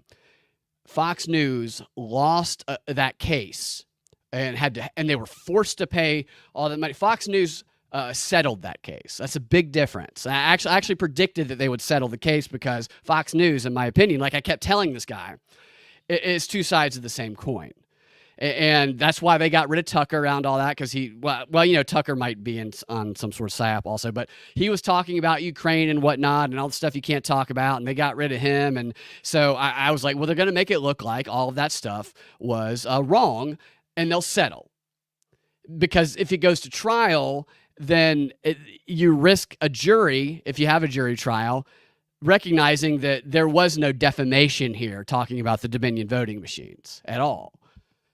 Fox News lost that case and they were forced to pay all that money. Fox News settled that case. That's a big difference. I actually predicted that they would settle the case because Fox News, in my opinion, like I kept telling this guy, is two sides of the same coin. And that's why they got rid of Tucker around all that, because Tucker might be on some sort of psyop also, but he was talking about Ukraine and whatnot and all the stuff you can't talk about, and they got rid of him. And so I was like, well, they're going to make it look like all of that stuff was wrong, and they'll settle. Because if it goes to trial, then you risk a jury, if you have a jury trial, recognizing that there was no defamation here talking about the Dominion voting machines at all.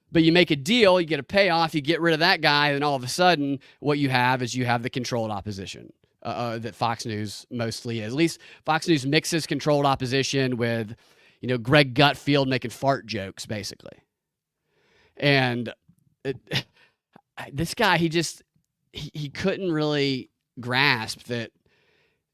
But you make a deal, you get a payoff, you get rid of that guy, and all of a sudden what you have is the controlled opposition that Fox News mostly is. At least Fox News mixes controlled opposition with, Greg Gutfield making fart jokes, basically. And this guy, he couldn't really grasp that.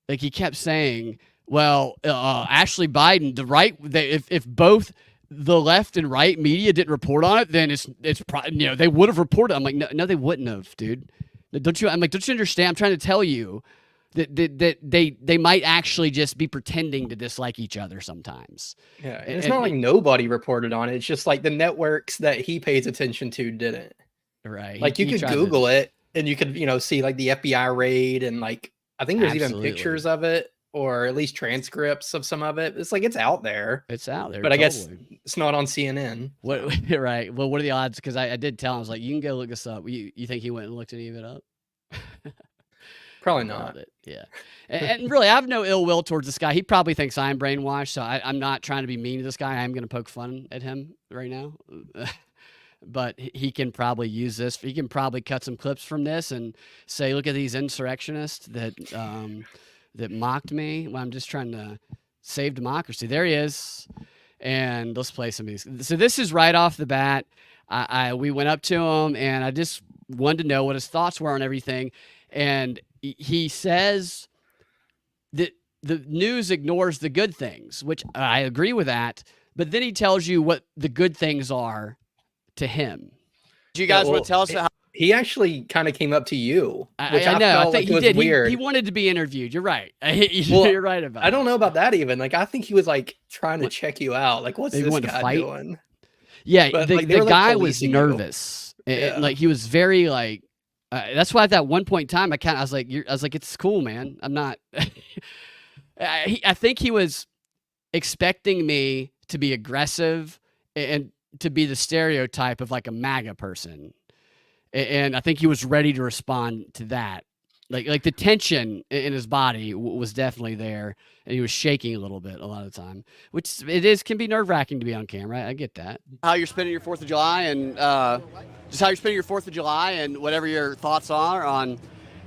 Like, he kept saying, well, Ashley Biden, the right, if both the left and right media didn't report on it, then it's probably, they would have reported. I'm like, no, they wouldn't have, dude. Don't you understand? I'm trying to tell you that they might actually just be pretending to dislike each other sometimes. Yeah, and it's not like nobody reported on it. It's just like the networks that he pays attention to didn't. Right. Like you could Google it and you could, see like the FBI raid and like, I think there's even pictures of it, or at least transcripts of some of it. It's like, it's out there. It's out there. But totally. I guess it's not on CNN. What? Right. Well, what are the odds? Because I did tell him, I was like, you can go look this up. You think he went and looked any of it up? Probably not. Yeah. And really, I have no ill will towards this guy. He probably thinks I'm brainwashed. So I'm not trying to be mean to this guy. I'm going to poke fun at him right now. But he can probably use this. He can probably cut some clips from this and say, look at these insurrectionists that mocked me. Well, I'm just trying to save democracy. There he is. And let's play some of these. So this is right off the bat. We went up to him, and I just wanted to know what his thoughts were on everything. And he says that the news ignores the good things, which I agree with that. But then he tells you what the good things are to him. Do you guys want to tell us how? He actually kind of came up to you, which I know. I think like he did. Weird. He wanted to be interviewed. You're right. You're right about. I don't know about that even. Like, I think he was like trying to check you out. Like, what's this guy doing? Yeah, but, the like, guy was nervous. Like, he was very like. That's why at that one point in time, I was like, it's cool, man. I'm not. I think he was expecting me to be aggressive and to be the stereotype of like a MAGA person. And I think he was ready to respond to that. Like the tension in his body was definitely there, and he was shaking a little bit a lot of the time, which can be nerve-wracking to be on camera. I get that. How you're spending your 4th of July, and just how you're spending your 4th of July, and whatever your thoughts are on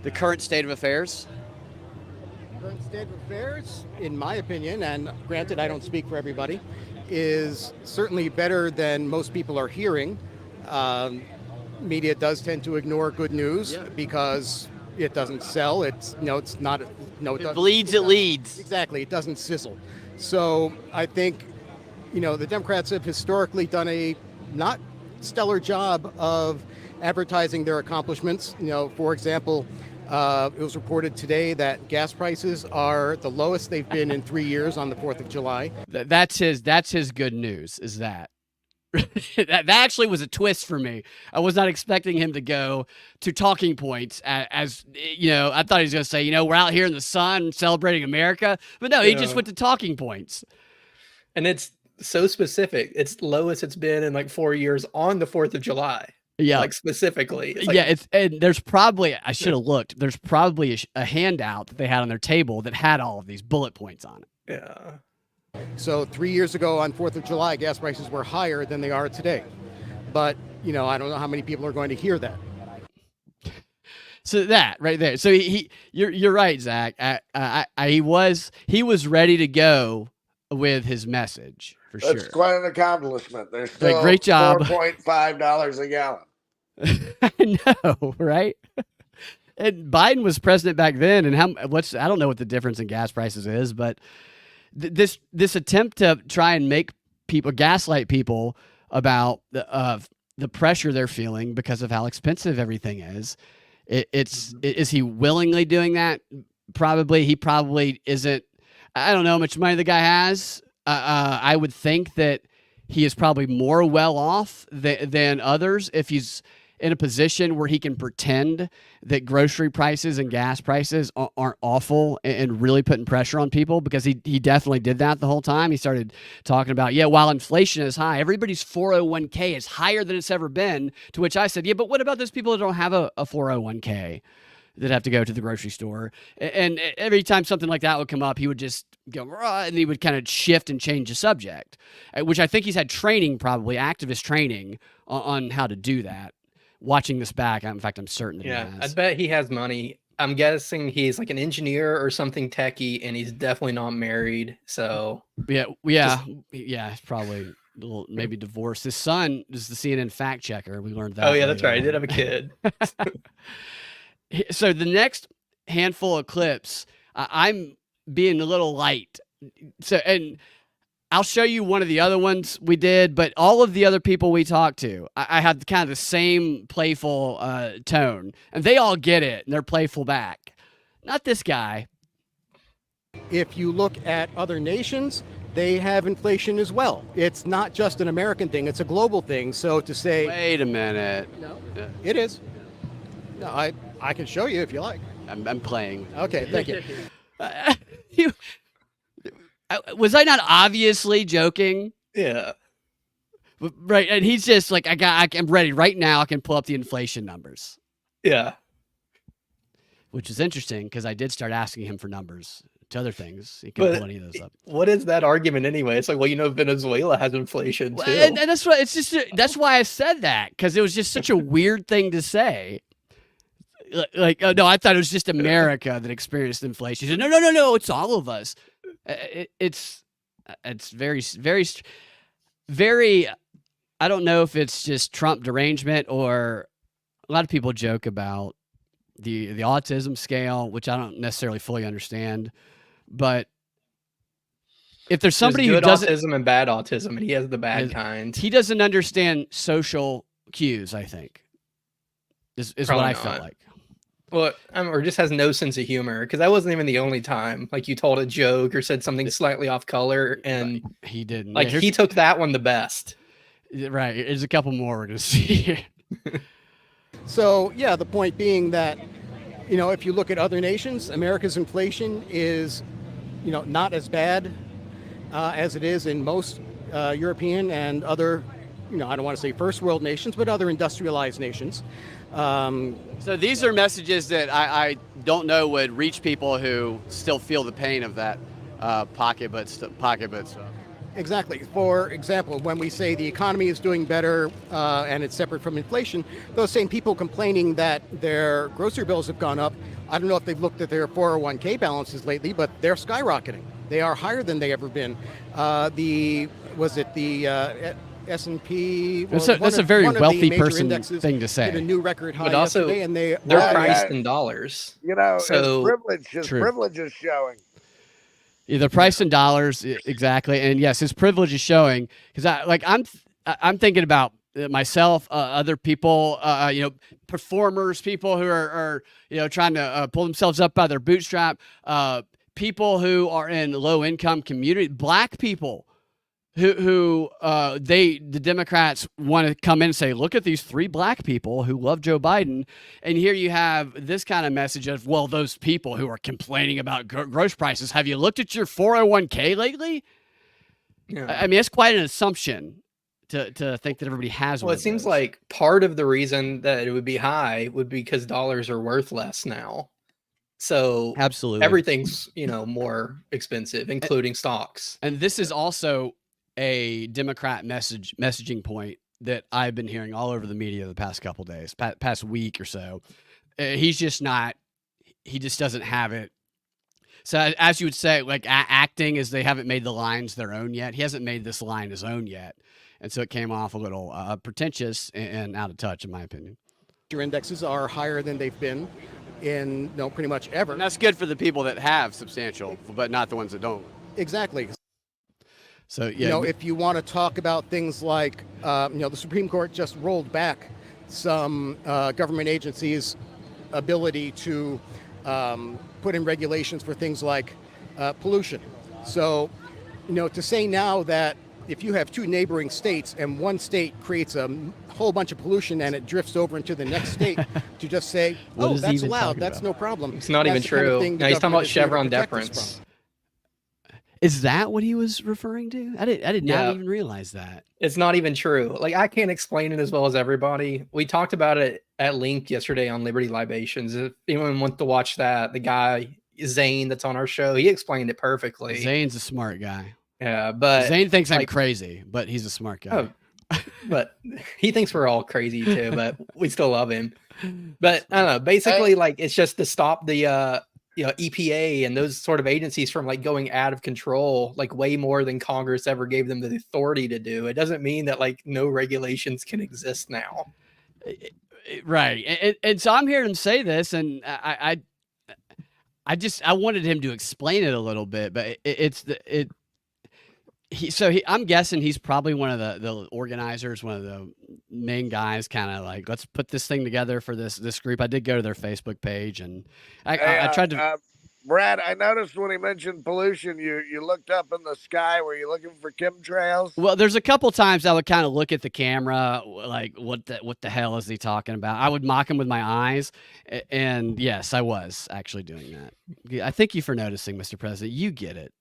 the current state of affairs. Current state of affairs, in my opinion, and granted I don't speak for everybody, is certainly better than most people are hearing. Media does tend to ignore good news because it doesn't sell. It's not. It bleeds, it leads. Exactly, it doesn't sizzle. So I think, the Democrats have historically done a not stellar job of advertising their accomplishments. For example, it was reported today that gas prices are the lowest they've been in 3 years on the 4th of July. That's his good news, is that. that actually was a twist for me. I was not expecting him to go to talking points as I thought he was going to say, we're out here in the sun celebrating America. But no, he just went to talking points. And it's so specific. It's the lowest it's been in like 4 years on the 4th of July. Yeah. Like specifically. And there's probably, I should have looked, there's probably a handout that they had on their table that had all of these bullet points on it. Yeah. So 3 years ago on 4th of July, gas prices were higher than they are today. But, I don't know how many people are going to hear that. So that right there. So you're right, Zach. He was ready to go with his message for That's sure. quite an accomplishment. There's still great job. $4.5 a gallon. I know, right? And Biden was president back then, and I don't know what the difference in gas prices is, but this attempt to try and make people gaslight people about the pressure they're feeling because of how expensive everything is. Is he willingly doing that? Probably. He probably isn't. I don't know how much money the guy has. I would think that he is probably more well off than others if he's in a position where he can pretend that grocery prices and gas prices aren't awful and really putting pressure on people, because he definitely did that the whole time. He started talking about, while inflation is high, everybody's 401k is higher than it's ever been, to which I said, but what about those people that don't have a 401k that have to go to the grocery store? And every time something like that would come up, he would just go, rah, and he would kind of shift and change the subject, which I think he's had training, probably activist training on how to do that. Watching this back, in fact, I'm certain that he has. I bet he has money. I'm guessing he's like an engineer or something techie, and he's definitely not married. So it's probably maybe divorced. His son is the CNN fact checker. We learned that. Oh yeah, that's right. He did have a kid. So the next handful of clips, I'm being a little light. So, and I'll show you one of the other ones we did, but all of the other people we talked to, I had kind of the same playful tone, and they all get it, and they're playful back. Not this guy. If you look at other nations, they have inflation as well. It's not just an American thing, it's a global thing. So to say... Wait a minute. No, it is. No, I can show you if you like. I'm playing. Okay, thank you. Was I not obviously joking? Yeah. Right, and he's just like, I'm ready right now. I can pull up the inflation numbers. Yeah. Which is interesting, because I did start asking him for numbers to other things. He couldn't pull any of those up. What is that argument anyway? It's like, Venezuela has inflation too. And that's what it's just. That's why I said that, because it was just such a weird thing to say. Like, oh no, I thought it was just America that experienced inflation. He said, no, it's all of us. It's very, very, very. I don't know if it's just Trump derangement, or a lot of people joke about the autism scale, which I don't necessarily fully understand. But if there's somebody who doesn't, autism and bad autism, and he has the bad kind, he doesn't understand social cues, I think, is what I felt like. Well, or just has no sense of humor, because that wasn't even the only time. Like, you told a joke or said something slightly off color, and he didn't. Like, he took that one the best. Right. There's a couple more we're going to see. So, the point being that, if you look at other nations, America's inflation is, not as bad as it is in most European and other, I don't want to say first world nations, but other industrialized nations. So these are messages that I don't know would reach people who still feel the pain of that pocketbook stuff. Exactly. For example, when we say the economy is doing better and it's separate from inflation, those same people complaining that their grocery bills have gone up, I don't know if they've looked at their 401k balances lately, but they're skyrocketing. They are higher than they ever been. S&P. That's a very wealthy person thing to say. Hit a new record high but also, yesterday, and they're priced in dollars. His privilege is showing. Yeah, they're priced in dollars, exactly, and yes, his privilege is showing. Because I'm thinking about myself, other people, performers, people who are trying to pull themselves up by their bootstrap, people who are in low income community, black people. Who the Democrats want to come in and say, look at these 3 black people who love Joe Biden. And here you have this kind of message of, well, those people who are complaining about gross prices, have you looked at your 401k lately? Yeah. I mean, it's quite an assumption to think that everybody has one. Well, it seems like part of the reason that it would be high would be because dollars are worth less now. So absolutely everything's, more expensive, including stocks. And this is also a Democrat messaging point that I've been hearing all over the media the past couple of days, past week or so. He just doesn't have it. So as you would say, like acting is they haven't made the lines their own yet. He hasn't made this line his own yet. And so it came off a little pretentious and out of touch, in my opinion. Your indexes are higher than they've been in pretty much ever. And that's good for the people that have substantial, but not the ones that don't. Exactly. So, yeah. If you want to talk about things like, the Supreme Court just rolled back some government agencies' ability to put in regulations for things like pollution. So, to say now that if you have two neighboring states and one state creates a whole bunch of pollution and it drifts over into the next state, to just say, that's allowed, that's no problem. It's not even true. Now he's talking about Chevron deference. Is that what he was referring to? I did not even realize that. It's not even true. Like, I can't explain it as well as everybody. We talked about it at length yesterday on Liberty Libations. If anyone wants to watch that, the guy, Zane, that's on our show, he explained it perfectly. Zane's a smart guy. Yeah, but Zane thinks I'm crazy, but he's a smart guy. But he thinks we're all crazy too, but we still love him. But I don't know, basically, like, it's just to stop the EPA and those sort of agencies from like going out of control, like way more than Congress ever gave them the authority to do. It doesn't mean that like no regulations can exist now. Right. And so I'm here to say this, and I wanted him to explain it a little bit, but I'm guessing he's probably one of the organizers, one of the main guys, kind of like, let's put this thing together for this group. I did go to their Facebook page, and I tried to. Brad, I noticed when he mentioned pollution, you looked up in the sky. Were you looking for chemtrails? Well, there's a couple times I would kind of look at the camera, like, what the hell is he talking about? I would mock him with my eyes, and yes, I was actually doing that. I thank you for noticing, Mr. President. You get it.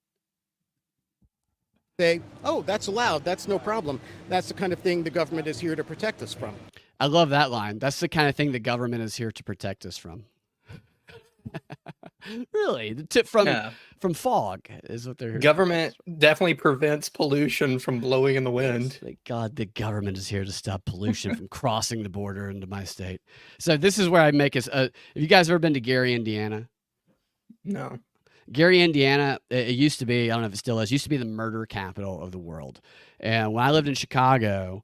Say, that's allowed, that's no problem. That's the kind of thing the government is here to protect us from. I love that line. That's the kind of thing the government is here to protect us from. Really, the tip from fog is what they're here. Government definitely prevents pollution from blowing in the wind. Thank God the government is here to stop pollution from crossing the border into my state. So this is where I make us. Have you guys ever been to Gary, Indiana? No. Gary, Indiana, it used to be, I don't know if it still is, used to be the murder capital of the world. And when I lived in Chicago,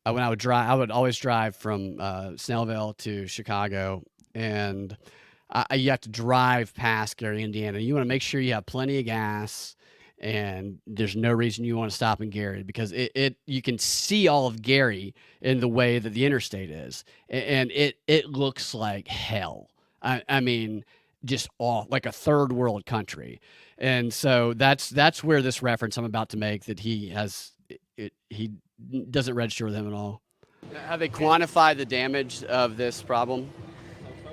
when I would always drive from Snellville to Chicago, and you have to drive past Gary, Indiana. You want to make sure you have plenty of gas, and there's no reason you want to stop in Gary, because you can see all of Gary in the way that the interstate is, and it looks like hell. I mean, just all like a third world country. And so that's where this reference I'm about to make, that he doesn't register with him at all. Have they quantified the damage of this problem?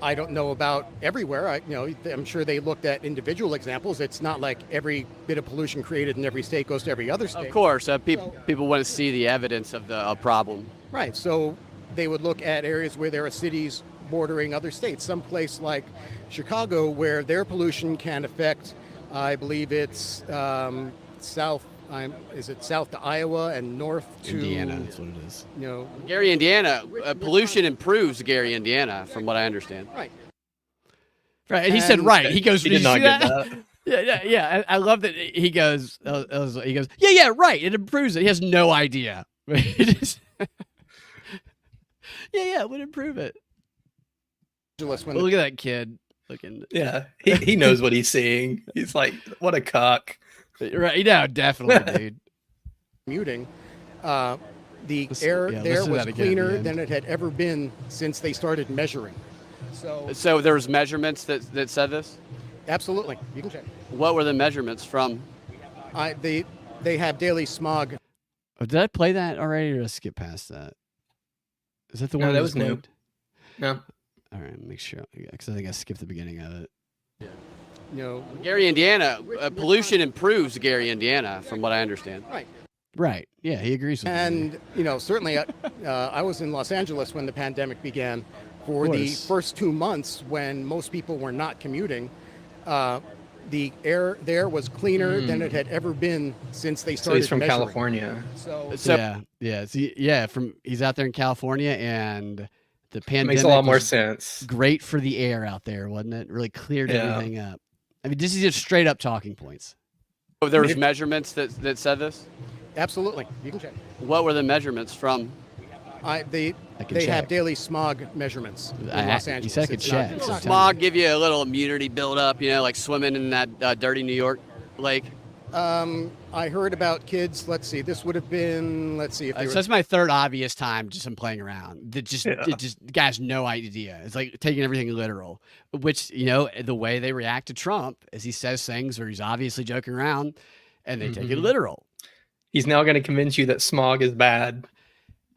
I don't know about everywhere. I'm sure they looked at individual examples. It's not like every bit of pollution created in every state goes to every other state. Of course, people want to see the evidence of the problem. Right. So they would look at areas where there are cities bordering other states, someplace like Chicago, where their pollution can affect, I believe it's south. Is it south to Iowa and north to Indiana? That's what it is. Gary, Indiana. Pollution improves Gary, Indiana, from what I understand. Right. Right. And he said right. He goes. He did not get that. Yeah. I love that he goes. Yeah. Right. It improves it. He has no idea. Yeah. It would improve it. Look at that kid looking. Yeah, he knows what he's seeing. He's like, what a cock. Right, definitely, dude. Muting. The air there was cleaner than it had ever been since they started measuring. So there was measurements that said this? Absolutely. You can check. What were the measurements from? They have daily smog. Oh, did I play that already, or did I skip past that? Is that the one that was new? No. All right, make sure, because I think I skipped the beginning of it. Yeah. Gary, Indiana, pollution improves Gary, Indiana, from what I understand. Right. Yeah, he agrees with me. And, certainly I was in Los Angeles when the pandemic began. For the first 2 months when most people were not commuting, the air there was cleaner than it had ever been since they started he's from measuring. California. He's out there in California, and the pandemic makes a lot more sense. Great for the air out there, wasn't it? Really cleared everything up. I mean, this is just straight up talking points. Oh, there was measurements that said this? Absolutely. You can check. What were the measurements from? They have daily smog measurements in Los Angeles. You said I could check. Does smog give you a little immunity buildup, like swimming in that dirty New York lake? I heard about kids. Let's see. This would have been. Let's see if they So that's my third obvious time. Just I'm playing around. It just the guy has no idea. It's like taking everything literal. Which the way they react to Trump is he says things where he's obviously joking around, and they take it literal. He's now going to convince you that smog is bad.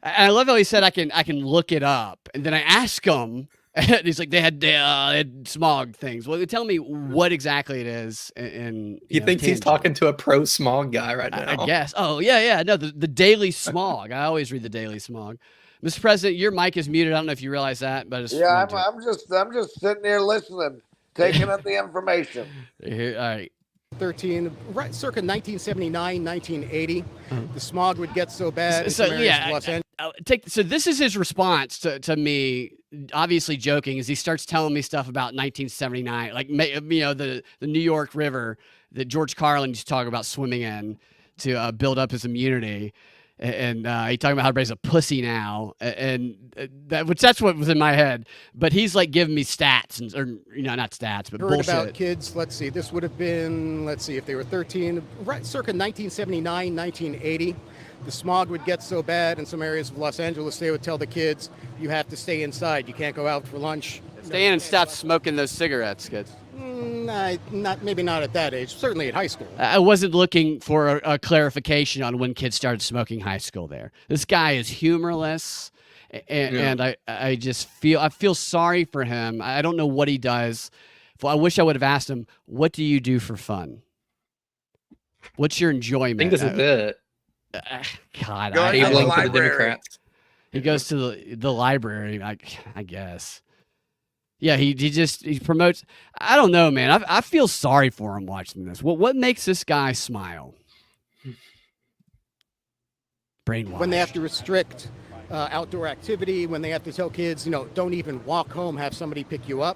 And I love how he said I can look it up, and then I ask him. And he's like, they had smog things. Well, tell me what exactly it is. And he thinks he's talking to a pro smog guy right now. I guess. Oh, yeah. No, the Daily Smog. I always read the Daily Smog. Mr. President, your mic is muted. I don't know if you realize that, but I'm just sitting here listening, taking in the information. All right. 13, right, circa 1979, 1980. The smog would get so bad. So this is his response to me, obviously joking, as he starts telling me stuff about 1979, like the New York River that George Carlin used to talk about swimming in to build up his immunity. And he talking about how everybody's a pussy now, that's what was in my head. But he's like giving me stats, or not stats, but bullshit. About kids. Let's see. This would have been. Let's see if they were 13. Right, circa 1979, 1980. The smog would get so bad in some areas of Los Angeles, they would tell the kids, "You have to stay inside. You can't go out for lunch. Stay in and stop smoking those cigarettes, kids." Maybe not at that age. Certainly at high school. I wasn't looking for a clarification on when kids started smoking high school there. This guy is humorless, and I just feel sorry for him. I don't know what he does. I wish I would have asked him, what do you do for fun? What's your enjoyment? I think this is it. God, Enabling for the Democrats. He goes to the library, I guess. Yeah, he promotes. I don't know, man. I feel sorry for him watching this. What makes this guy smile? Brainwash. When they have to restrict outdoor activity, when they have to tell kids, don't even walk home, have somebody pick you up,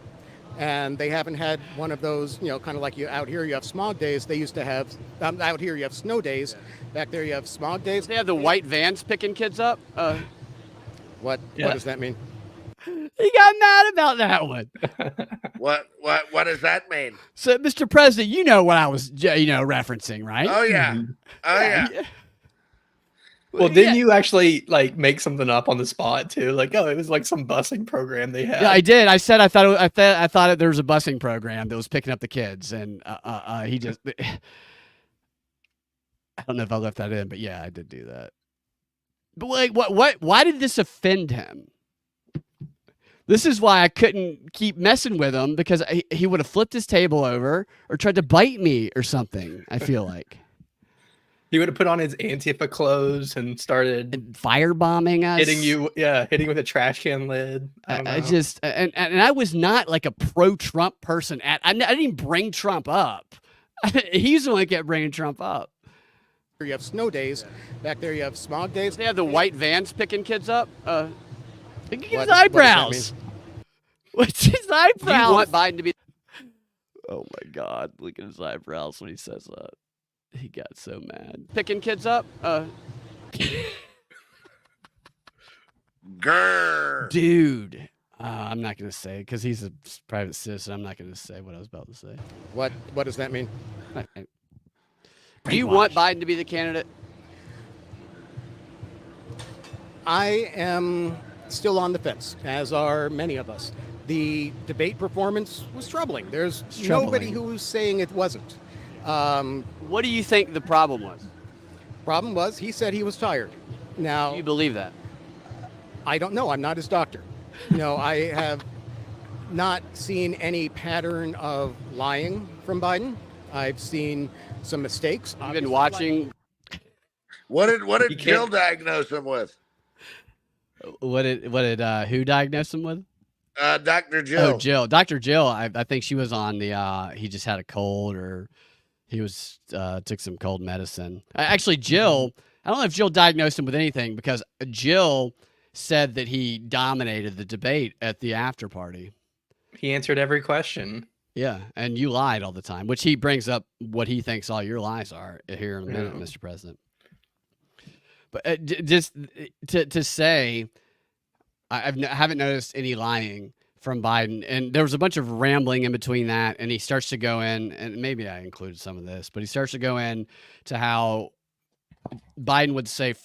and they haven't had one of those, kind of like out here you have smog days. They used to have out here you have snow days. Back there you have smog days. They have the white vans picking kids up. What does that mean? He got mad about that one. What does that mean? So, Mr. President, you know what I was, referencing, right? Oh yeah. Oh yeah. Well, didn't you actually make something up on the spot too? It was like some busing program they had. Yeah, I did. I said I thought there was a busing program that was picking up the kids, and he just. I don't know if I left that in, but yeah, I did do that. But what? Why did this offend him? This is why I couldn't keep messing with him, because he would have flipped his table over or tried to bite me or something, I feel like. He would have put on his Antifa clothes and started firebombing us. Hitting with a trash can lid. I just, and I was not like a pro-Trump person. I didn't even bring Trump up. He's the one that kept bringing Trump up. You have snow days. Back there you have smog days. They have the white vans picking kids up. Look at his eyebrows. What's his eyebrows? Do you want Biden to be? Oh my God! Look at his eyebrows when he says that. He got so mad. Picking kids up. Grr. Dude. I'm not gonna say, because he's a private citizen. I'm not gonna say what I was about to say. What does that mean? Do you want Biden to be the candidate? I am still on the fence, as are many of us. The debate performance was troubling. There's nobody who was saying it wasn't. What do you think the problem was? Problem was, he said he was tired. Now, do you believe that? I don't know. I'm not his doctor. I have not seen any pattern of lying from Biden. I've seen some mistakes. I've been watching. What did Jill diagnose him with? What did who diagnosed him with? Dr. Jill. Oh, Jill. Dr. Jill. I think she was on the. He just had a cold, or he was took some cold medicine. Actually, Jill. I don't know if Jill diagnosed him with anything, because Jill said that he dominated the debate at the after party. He answered every question. Yeah, and you lied all the time, which he brings up what he thinks all your lies are here in a minute, Mr. President. But just to say, I haven't noticed any lying from Biden, and there was a bunch of rambling in between that, and he starts to go in, and maybe I included some of this, but he starts to go in to how Biden would say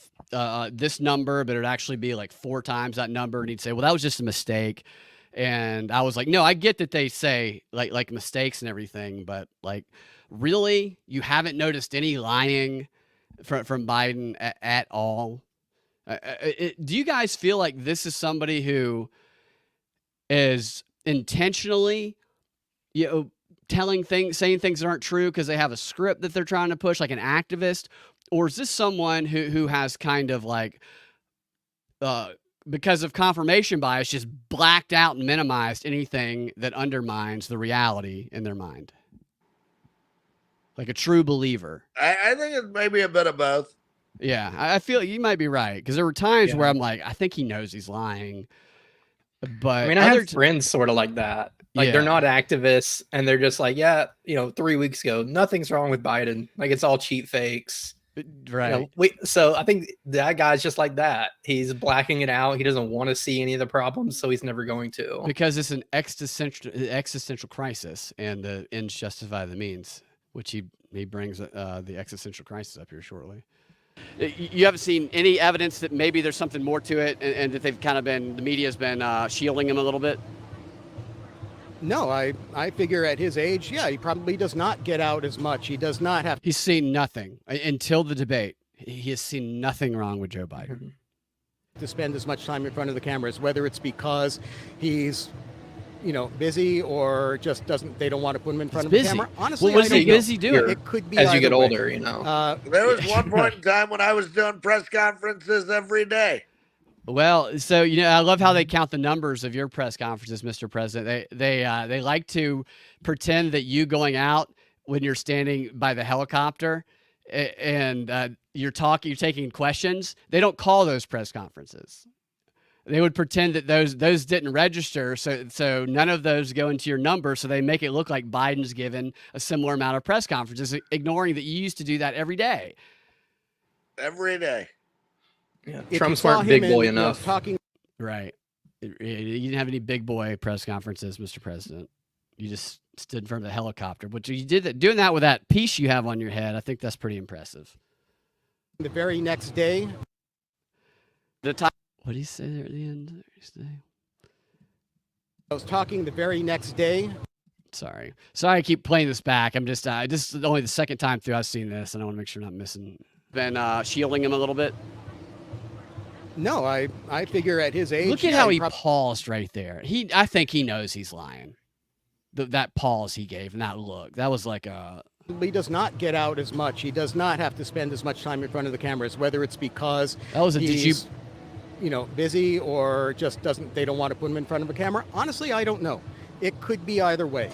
this number, but it would actually be like 4 times that number, and he'd say, well, that was just a mistake. And I was like, no, I get that they say like mistakes and everything, but like, really, you haven't noticed any lying from Biden at all? Do you guys feel like this is somebody who is intentionally, saying things that aren't true because they have a script that they're trying to push, like an activist? Or is this someone who has kind of like, because of confirmation bias, just blacked out and minimized anything that undermines the reality in their mind? Like a true believer. I think it's maybe a bit of both. Yeah, I feel you might be right, because there were times where I'm like, I think he knows he's lying. But I mean, I have friends sort of like that. Like they're not activists, and they're just like, 3 weeks ago, nothing's wrong with Biden. Like it's all cheap fakes. Right. So I think that guy's just like that. He's blacking it out. He doesn't want to see any of the problems, so he's never going to. Because it's an existential crisis, and the ends justify the means, which he brings the existential crisis up here shortly. You haven't seen any evidence that maybe there's something more to it, and that they've kind of the media's been shielding him a little bit? No, I figure at his age, he probably does not get out as much. He does not have. He's seen nothing until the debate. He has seen nothing wrong with Joe Biden. To spend as much time in front of the cameras, whether it's because he's, busy or just they don't want to put him in front of the camera. Honestly, what was he busy doing? It could be as you get way. older, There was one point in time when I was doing press conferences every day. Well, so I love how they count the numbers of your press conferences, Mr. President. They like to pretend that you going out when you're standing by the helicopter and you're taking questions. They don't call those press conferences. They would pretend that those didn't register, so none of those go into your number. So they make it look like Biden's given a similar amount of press conferences, ignoring that you used to do that every day. Every day. Yeah, Trump's weren't big boy enough. Right. You didn't have any big boy press conferences, Mr. President. You just stood in front of the helicopter. But you did that, doing that with that piece you have on your head. I think that's pretty impressive. The very next day. What did he say there at the end? I was talking the very next day. Sorry, I keep playing this back. I'm just this is only the second time through I've seen this, and I want to make sure I'm not missing. Been shielding him a little bit. No, I figure at his age. Look at how he paused right there. I think he knows he's lying. That pause he gave and that look, that was like a. He does not get out as much. He does not have to spend as much time in front of the cameras, whether it's because he's, busy or just they don't want to put him in front of a camera. Honestly, I don't know. It could be either way.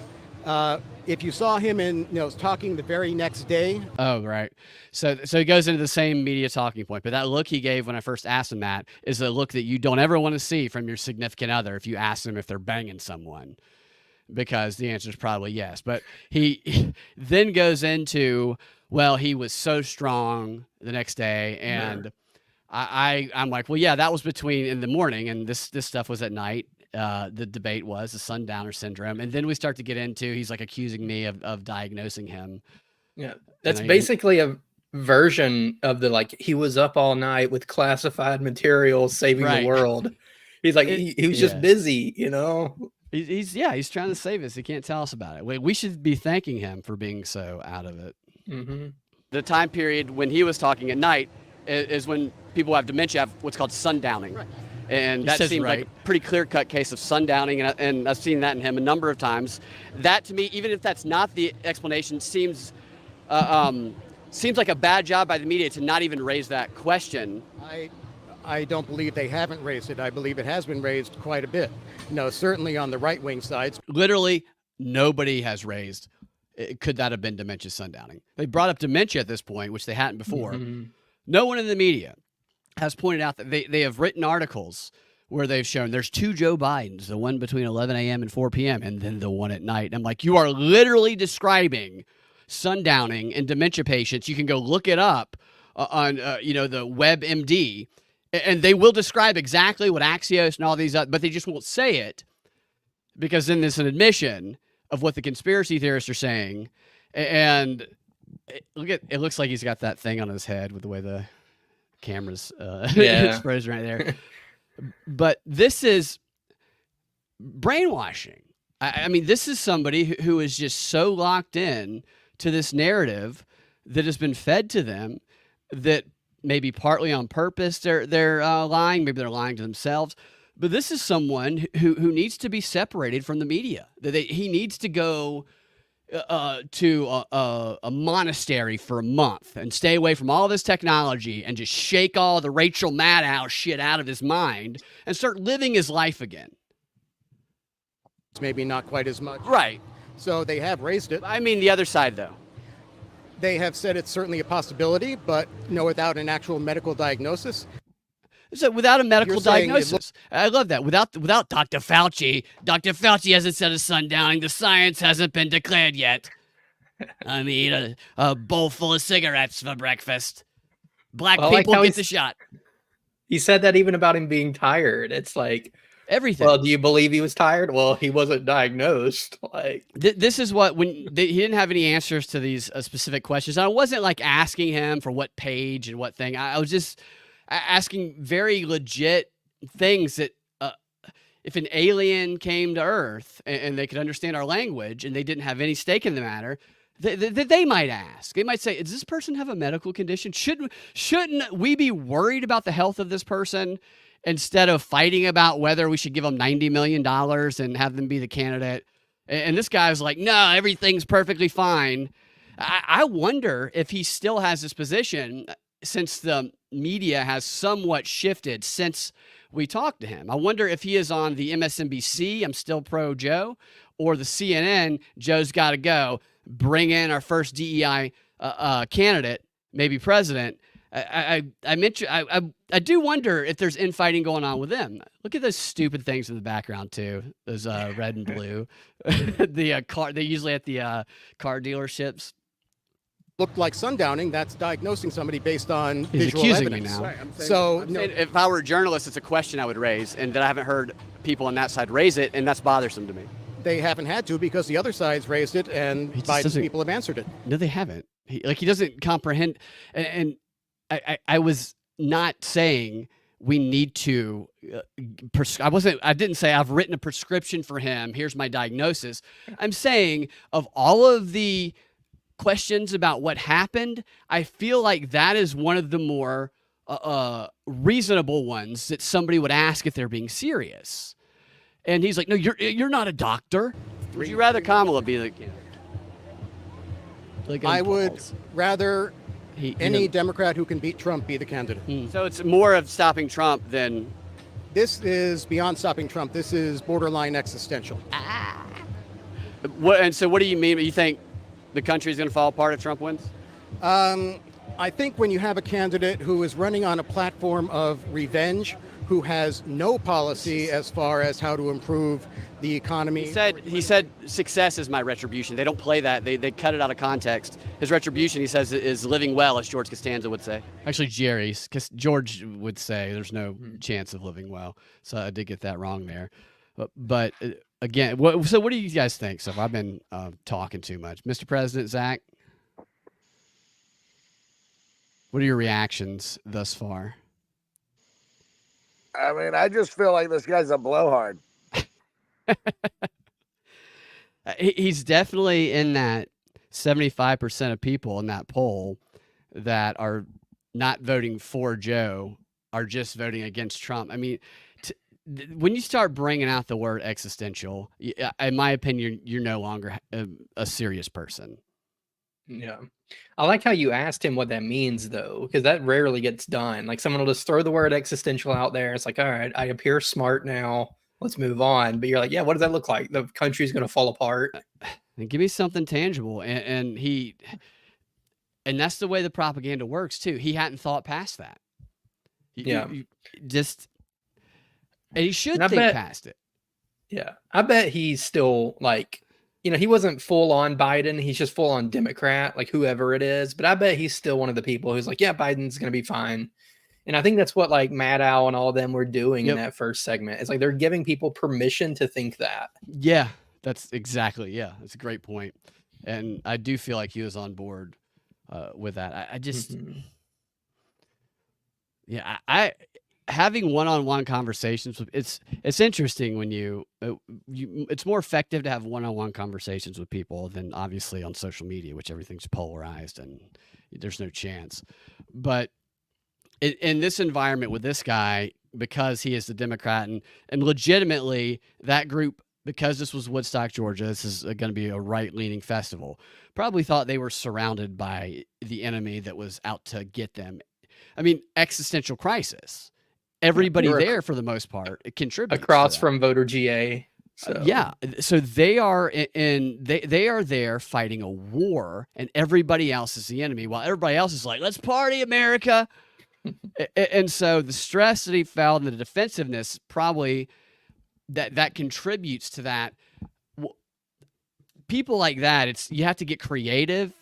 If you saw him talking the very next day. Oh, right. So he goes into the same media talking point, but that look he gave when I first asked him that is a look that you don't ever want to see from your significant other if you ask them if they're banging someone, because the answer is probably yes. But he then goes into, well, he was so strong the next day, and I'm like, well, yeah, that was in the morning, and this stuff was at night. The debate was the sundowner syndrome. And then we start to get into, he's like accusing me of diagnosing him. Yeah. That's basically a version of he was up all night with classified material saving the world. He's like, he was just busy, He's trying to save us. He can't tell us about it. We should be thanking him for being so out of it. Mm-hmm. The time period when he was talking at night is when people who have dementia have what's called sundowning. Right. And that seemed like a pretty clear-cut case of sundowning, and I've seen that in him a number of times. That, to me, even if that's not the explanation, seems like a bad job by the media to not even raise that question. I don't believe they haven't raised it. I believe it has been raised quite a bit. Certainly on the right-wing sides. Literally, nobody has raised, could that have been dementia sundowning? They brought up dementia at this point, which they hadn't before. Mm-hmm. No one in the media has pointed out that they have written articles where they've shown there's 2 Joe Bidens, the one between 11 a.m. and 4 p.m. and then the one at night. And I'm like, you are literally describing sundowning in dementia patients. You can go look it up on the WebMD, and they will describe exactly what Axios and all these but they just won't say it because then there's an admission of what the conspiracy theorists are saying. And it looks like he's got that thing on his head with the way the camera's exposed right there. But this is brainwashing. I mean, this is somebody who is just so locked in to this narrative that has been fed to them that maybe partly on purpose they're lying. Maybe they're lying to themselves. But this is someone who needs to be separated from the media. He needs to go to a monastery for a month and stay away from all this technology and just shake all the Rachel Maddow shit out of his mind and start living his life again. It's maybe not quite as much. Right. So they have raised it. I mean, the other side, though. They have said it's certainly a possibility, but without an actual medical diagnosis. So without a medical diagnosis, I love that. Without Dr. Fauci, Dr. Fauci hasn't said a sundowning. The science hasn't been declared yet. I mean, a bowl full of cigarettes for breakfast. Black people get the shot. He said that even about him being tired. It's like everything. Well, do you believe he was tired? Well, he wasn't diagnosed. Like this is what he didn't have any answers to these specific questions. I wasn't like asking him for what page and what thing. I was just asking very legit things that if an alien came to Earth and they could understand our language and they didn't have any stake in the matter, they might ask. They might say, does this person have a medical condition? Shouldn't we be worried about the health of this person instead of fighting about whether we should give them $90 million and have them be the candidate? And this guy's like, no, everything's perfectly fine. I wonder if he still has this position since the media has somewhat shifted since we talked to him. I wonder if he is on the MSNBC, I'm still pro Joe, or the CNN, Joe's got to go, bring in our first DEI candidate, maybe president. I do wonder if there's infighting going on with them. Look at those stupid things in the background too. Those red and blue. The car. They usually at the car dealerships. Looked like sundowning. That's diagnosing somebody based on visual accusing evidence. Me now. Right, so if I were a journalist, it's a question I would raise, and that I haven't heard people on that side raise it, and that's bothersome to me. They haven't had to because the other side's raised it, and Biden's people have answered it. No, they haven't. He doesn't comprehend, and I was not saying we need to. I didn't say I've written a prescription for him. Here's my diagnosis. I'm saying of all of the questions about what happened, I feel like that is one of the more reasonable ones that somebody would ask if they're being serious. And he's like, no, you're not a doctor. Would you rather Kamala be the candidate? I would rather any Democrat who can beat Trump be the candidate. So it's more of stopping Trump than... This is beyond stopping Trump. This is borderline existential. And so what do you mean? You think the country is going to fall apart if Trump wins? I think when you have a candidate who is running on a platform of revenge, who has no policy as far as how to improve the economy. He said success is my retribution. They don't play that. They cut it out of context. His retribution, he says, is living well, as George Costanza would say. Actually, George would say there's no chance of living well. So I did get that wrong there. But again, so what do you guys think? So I've been talking too much. Mr. President, Zach, what are your reactions thus far? I mean, I just feel like this guy's a blowhard. He's definitely in that 75% of people in that poll that are not voting for Joe are just voting against Trump. I mean, when you start bringing out the word existential, in my opinion, you're no longer a serious person. Yeah. I like how you asked him what that means, though, because that rarely gets done. Like someone will just throw the word existential out there. It's like, all right, I appear smart now. Let's move on. But you're like, yeah, what does that look like? The country's going to fall apart. And give me something tangible. And that's the way the propaganda works, too. He hadn't thought past that. And he should think past it. Yeah. I bet he's still like, he wasn't full on Biden. He's just full on Democrat, like whoever it is. But I bet he's still one of the people who's like, yeah, Biden's going to be fine. And I think that's what like Maddow and all of them were doing in that first segment. It's like they're giving people permission to think that. Yeah, that's exactly. Yeah, that's a great point. And I do feel like he was on board with that. I just, I having one-on-one conversations with it's interesting when you it's more effective to have one-on-one conversations with people than obviously on social media, which everything's polarized and there's no chance. But in this environment with this guy, because he is the Democrat and legitimately that group, because this was Woodstock, Georgia, this is going to be a right-leaning festival, probably thought they were surrounded by the enemy that was out to get them. I mean, existential crisis. Everybody there, for the most part, it contributes across from voter GA. So. So they are they are there fighting a war, and everybody else is the enemy, while everybody else is like, "Let's party, America." And so the stress that he felt and the defensiveness probably that contributes to that. People like that, you have to get creative.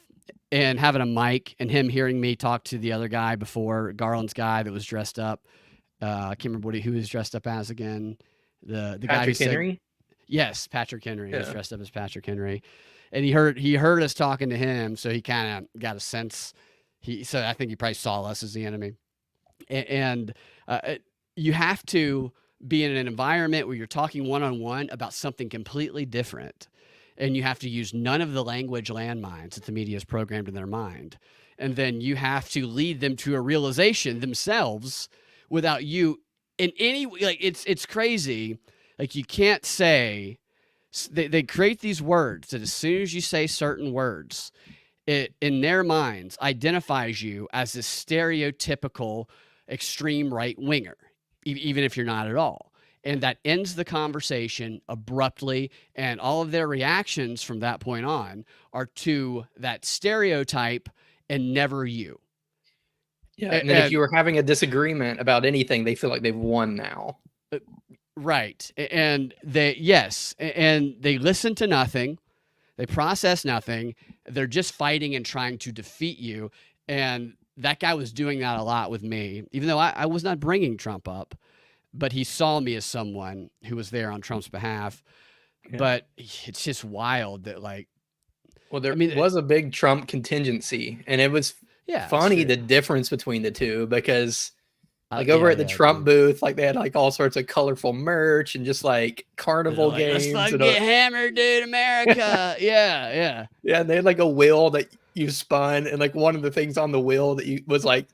And having a mic and him hearing me talk to the other guy before, Garland's guy that was dressed up. I can't remember who he was dressed up as again. The guy who Henry? Yes, Patrick Henry. He was dressed up as Patrick Henry. And he heard us talking to him, so he kind of got a sense. So I think he probably saw us as the enemy. And you have to be in an environment where you're talking one-on-one about something completely different. And you have to use none of the language landmines that the media has programmed in their mind. And then you have to lead them to a realization themselves without you in any way. Like, it's crazy. Like, you can't say, they create these words that as soon as you say certain words, it, in their minds, identifies you as this stereotypical extreme right winger, even if you're not at all. And that ends the conversation abruptly. And all of their reactions from that point on are to that stereotype and never you. Yeah. And then if you were having a disagreement about anything, they feel like they've won now. Right. And they listen to nothing. They process nothing. They're just fighting and trying to defeat you. And that guy was doing that a lot with me, even though I was not bringing Trump up. But he saw me as someone who was there on Trump's behalf. Yeah. But it's just wild that, like... Well, there was a big Trump contingency. And it was funny, the difference between the two. Because, over at the Trump booth, like, they had, like, all sorts of colorful merch and just, like, carnival games. Let's get hammered, dude, America. Yeah. Yeah, and they had, like, a wheel that you spun. And, like, one of the things on the wheel that was, like,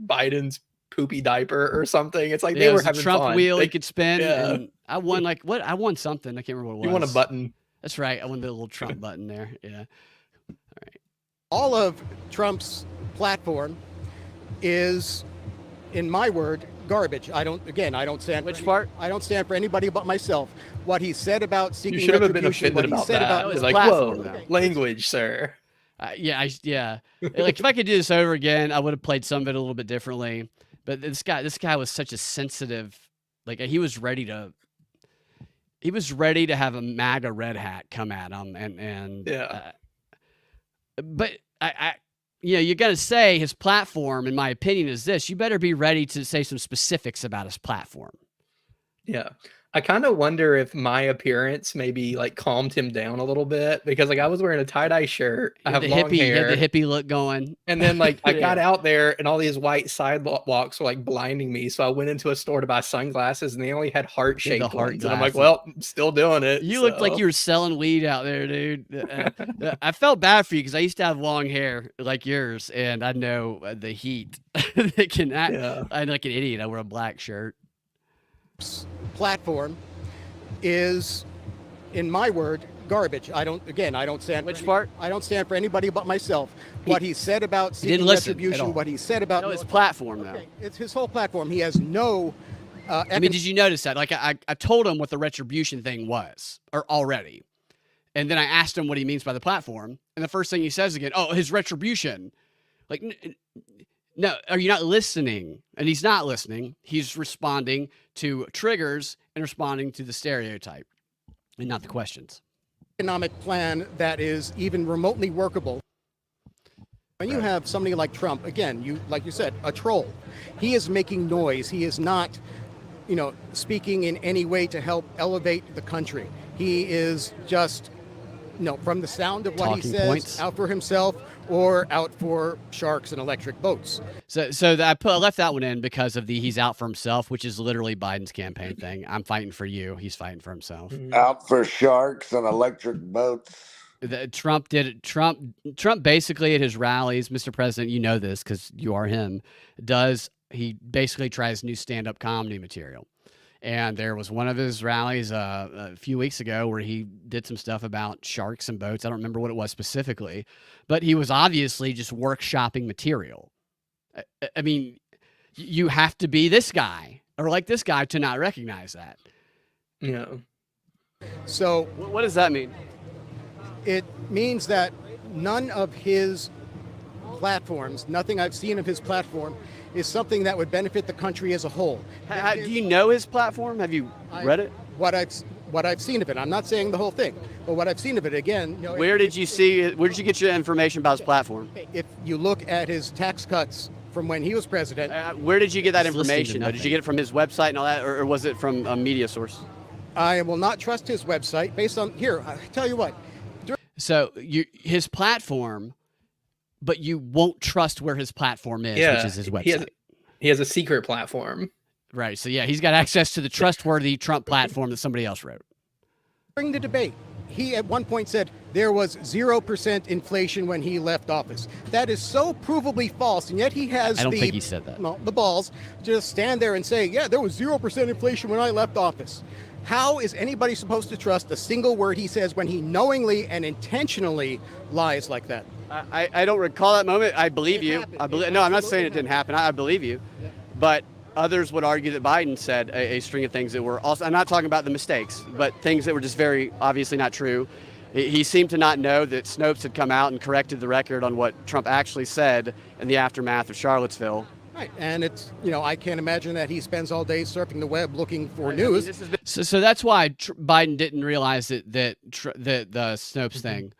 Biden's poopy diaper or something. It's like they were having Trump fun. Wheel you could spin. Yeah. And I won I won something. I can't remember what it was. You won a button. That's right. I won the little Trump button there. Yeah. All right. All of Trump's platform is, in my word, garbage. I don't stand Which part? I don't stand for anybody but myself. What he said about seeking you should have retribution, been offended about that. It was like, whoa, language, sir. Like, if I could do this over again, I would have played some of it a little bit differently. But this guy was such a sensitive, like, he was ready to have a MAGA red hat come at him, but you got to say his platform, in my opinion, is this. You better be ready to say some specifics about his platform. Yeah. I kind of wonder if my appearance maybe like calmed him down a little bit, because like I was wearing a tie-dye shirt. I have long hair. You had the hippie look going. And then like I got out there and all these white sidewalks were like blinding me. So I went into a store to buy sunglasses and they only had heart-shaped ones. And I'm like, well, I'm still doing it. You looked like you were selling weed out there, dude. I felt bad for you because I used to have long hair like yours. And I know the heat that can act. Yeah. I'm like an idiot. I wear a black shirt. Platform is, in my word, garbage. I don't stand. Which part? I don't stand for anybody but myself. What he said about seeking retribution, what he said about his platform, though. It's his whole platform. He has no. Did you notice that? Like I told him what the retribution thing was, or already, and then I asked him what he means by the platform, and the first thing he says again, his retribution. Like, No, are you not listening? And he's not listening. He's responding to triggers and responding to the stereotype and not the questions. Economic plan that is even remotely workable. When you have somebody like Trump, again, like you said, a troll. He is making noise. He is not, speaking in any way to help elevate the country. He is just, from the sound of what Talking he says, points. out for himself or out for sharks and electric boats. So I left that one in because of the he's out for himself, which is literally Biden's campaign thing. I'm fighting for you. He's fighting for himself. Out for sharks and electric boats. Trump basically at his rallies, Mr. President, you know this because you are him, he basically tries new stand-up comedy material. And there was one of his rallies a few weeks ago where he did some stuff about sharks and boats. I don't remember what it was specifically, but he was obviously just workshopping material. I mean, you have to be this guy or like this guy to not recognize that. Yeah. So what does that mean? It means that none of his platforms, nothing I've seen of his platform, is something that would benefit the country as a whole. Do you know his platform? Have you read it? What I've seen of it. I'm not saying the whole thing, but what I've seen of it, again. Where did you get your information about his platform? If you look at his tax cuts from when he was president. Where did you get that information? Did you get it from his website and all that, or was it from a media source? I will not trust his website based on, here, I'll tell you what. So his platform, but you won't trust where his platform is, which is his website. He has a secret platform. Right. So, he's got access to the trustworthy Trump platform that somebody else wrote. During the debate, he at one point said there was 0% inflation when he left office. That is so provably false, and yet he has I don't think he said that. No, the balls to just stand there and say, yeah, there was 0% inflation when I left office. How is anybody supposed to trust a single word he says when he knowingly and intentionally lies like that? I don't recall that moment. I believe you. No, I'm not saying it didn't happen. I believe you. But others would argue that Biden said a string of things that were also, I'm not talking about the mistakes, but things that were just very obviously not true. He seemed to not know that Snopes had come out and corrected the record on what Trump actually said in the aftermath of Charlottesville. Right, and it's, I can't imagine that he spends all day surfing the web looking for news. So that's why Biden didn't realize that the Snopes thing,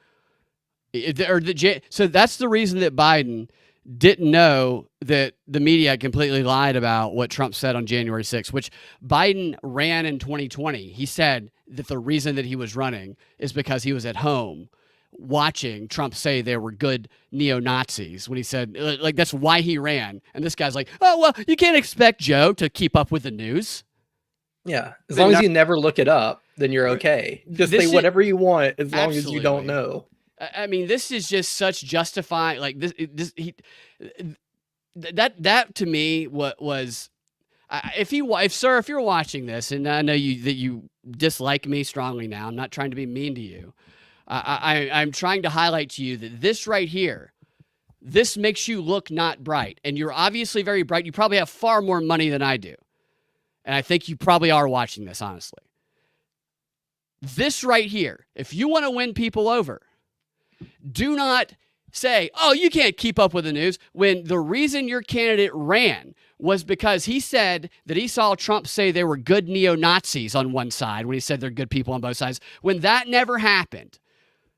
so that's the reason that Biden didn't know that the media completely lied about what Trump said on January 6th, which Biden ran in 2020. He said that the reason that he was running is because he was at home watching Trump say there were good neo-Nazis when he said, like, that's why he ran. And this guy's like, oh, well, you can't expect Joe to keep up with the news. Yeah. As long as you never look it up, then you're okay. Just say whatever you want as long as you don't know. I mean, this is just such justifying, like that to me, what was, if you're watching this, and I know that you dislike me strongly now, I'm not trying to be mean to you. I'm trying to highlight to you that this right here, this makes you look not bright. And you're obviously very bright. You probably have far more money than I do. And I think you probably are watching this, honestly. This right here, if you want to win people over, do not say, oh, you can't keep up with the news, when the reason your candidate ran was because he said that he saw Trump say there were good neo-Nazis on one side when he said there are good people on both sides, when that never happened.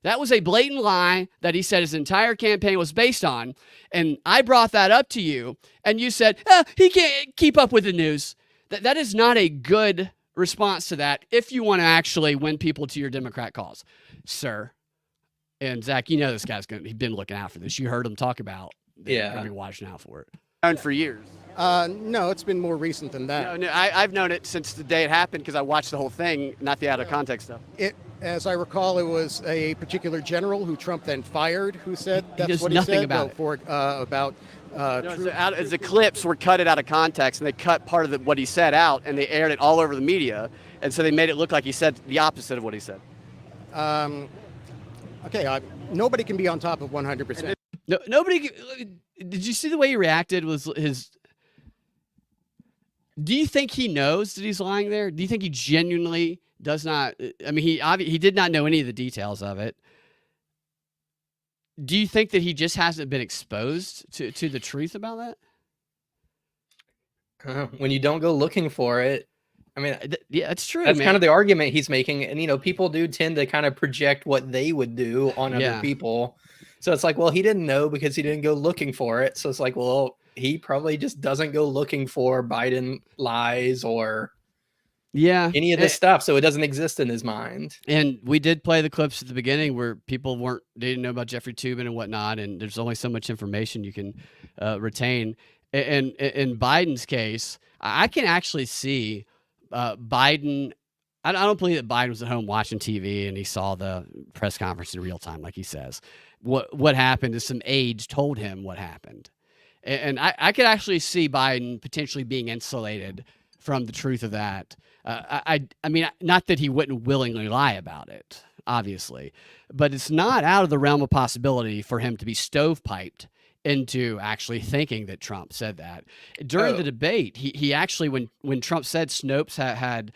That was a blatant lie that he said his entire campaign was based on. And I brought that up to you, and you said, he can't keep up with the news. That is not a good response to that if you want to actually win people to your Democrat cause, sir. And Zach, you know this guy's he's been looking out for this. You heard him talk about Yeah. Going to be watching out for it. Known for years. No, it's been more recent than that. No, I've known it since the day it happened because I watched the whole thing, not the out of context stuff. As I recall, it was a particular general who Trump then fired who said that's what he nothing said about it. The clips were cut out of context, and they cut part of what he said out, and they aired it all over the media, and so they made it look like he said the opposite of what he said. Okay, nobody can be on top of 100%. No, nobody. Did you see the way he reacted? Was his? Do you think he knows that he's lying there? Do you think he genuinely does not? I mean, he did not know any of the details of it. Do you think that he just hasn't been exposed to the truth about that? When you don't go looking for it, I mean, yeah, it's true. That's kind of the argument he's making. And, people do tend to kind of project what they would do on other people. So it's like, well, he didn't know because he didn't go looking for it. So it's like, well, he probably just doesn't go looking for Biden lies or any of this stuff. So it doesn't exist in his mind. And we did play the clips at the beginning where people they didn't know about Jeffrey Toobin and whatnot. And there's only so much information you can retain. And in Biden's case, I can actually see Biden. I don't believe that Biden was at home watching TV and he saw the press conference in real time, like he says. What happened is some aides told him what happened. And I could actually see Biden potentially being insulated from the truth of that. I mean, not that he wouldn't willingly lie about it, obviously, but it's not out of the realm of possibility for him to be stovepiped into actually thinking that Trump said that. During the debate, he actually, when Trump said Snopes had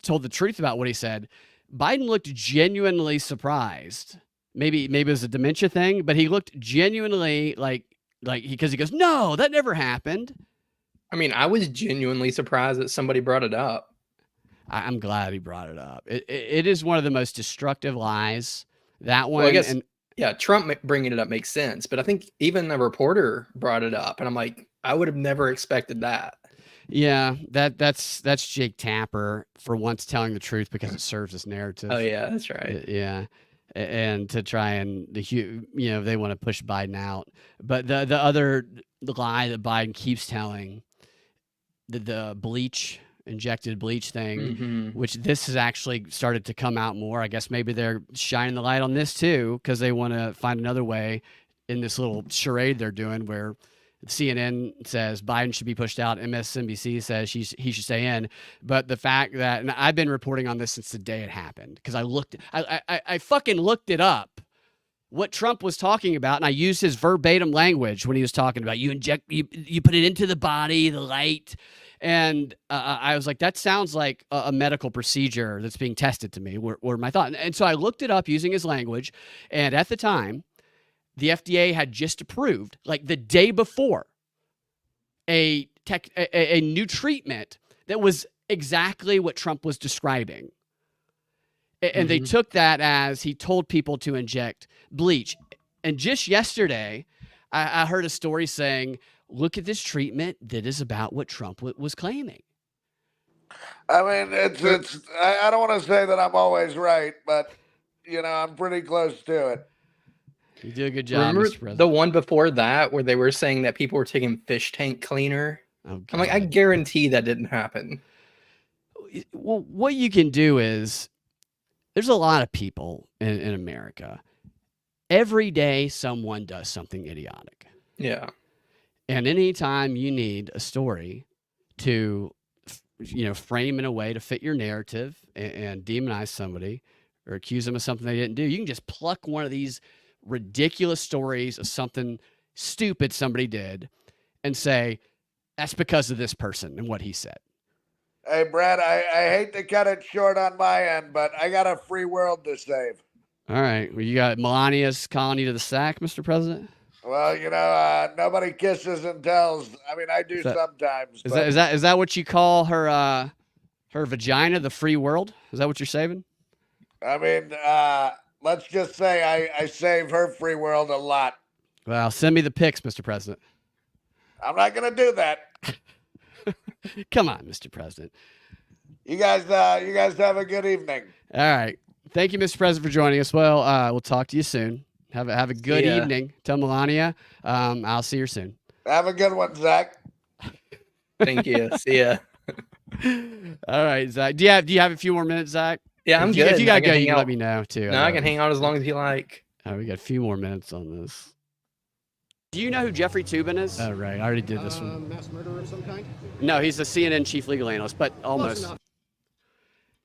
told the truth about what he said, Biden looked genuinely surprised. Maybe it was a dementia thing, but he looked genuinely because he goes, no, that never happened. I mean, I was genuinely surprised that somebody brought it up. I'm glad he brought it up. It is one of the most destructive lies. That one. Well, I guess, yeah, Trump bringing it up makes sense, but I think even a reporter brought it up, and I'm like, I would have never expected that. Yeah, that's Jake Tapper for once telling the truth because it serves his narrative. Oh yeah, that's right. Yeah, and to try and they want to push Biden out, but the other lie that Biden keeps telling, the injected bleach thing, which this has actually started to come out more. I guess maybe they're shining the light on this too because they want to find another way in this little charade they're doing where CNN says Biden should be pushed out, MSNBC says he should stay in. But the fact that, and I've been reporting on this since the day it happened because I fucking looked it up, what Trump was talking about, and I used his verbatim language when he was talking about you put it into the body, the light. And I was like, that sounds like a medical procedure that's being tested to me, were my thought. And so I looked it up using his language. And at the time, the FDA had just approved, like the day before, a new treatment that was exactly what Trump was describing. And they took that as he told people to inject bleach. And just yesterday, I heard a story saying, look at this treatment that is about what Trump was claiming. I mean, I don't want to say that I'm always right, but, I'm pretty close to it. You do a good job, Remember Mr. President. the one before that where they were saying that people were taking fish tank cleaner? Oh, I'm like, I guarantee that didn't happen. Well, what you can do is, there's a lot of people in America. Every day, someone does something idiotic. Yeah. And anytime you need a story to, frame in a way to fit your narrative and demonize somebody or accuse them of something they didn't do, you can just pluck one of these ridiculous stories of something stupid somebody did and say, that's because of this person and what he said. Hey, Brad, I hate to cut it short on my end, but I got a free world to save. All right. Well, you got Melania's calling you to the sack, Mr. President? Well, nobody kisses and tells. I mean, I do sometimes. Is that what you call her vagina, the free world? Is that what you're saving? I mean, let's just say I save her free world a lot. Well, send me the pics, Mr. President. I'm not going to do that. Come on, Mr. President. You guys have a good evening. All right. Thank you, Mr. President, for joining us. Well, we'll talk to you soon. Have a good evening. Tell Melania I'll see her soon. Have a good one, Zach. Thank you. See ya. All right, Zach. Do you have a few more minutes, Zach? Yeah, I'm good. If you got to go, you can let me know, too. No, I can hang out as long as you like. We got a few more minutes on this. Do you know who Jeffrey Toobin is? Oh, right. I already did this one. Mass murderer of some kind? No, he's the CNN chief legal analyst, but almost.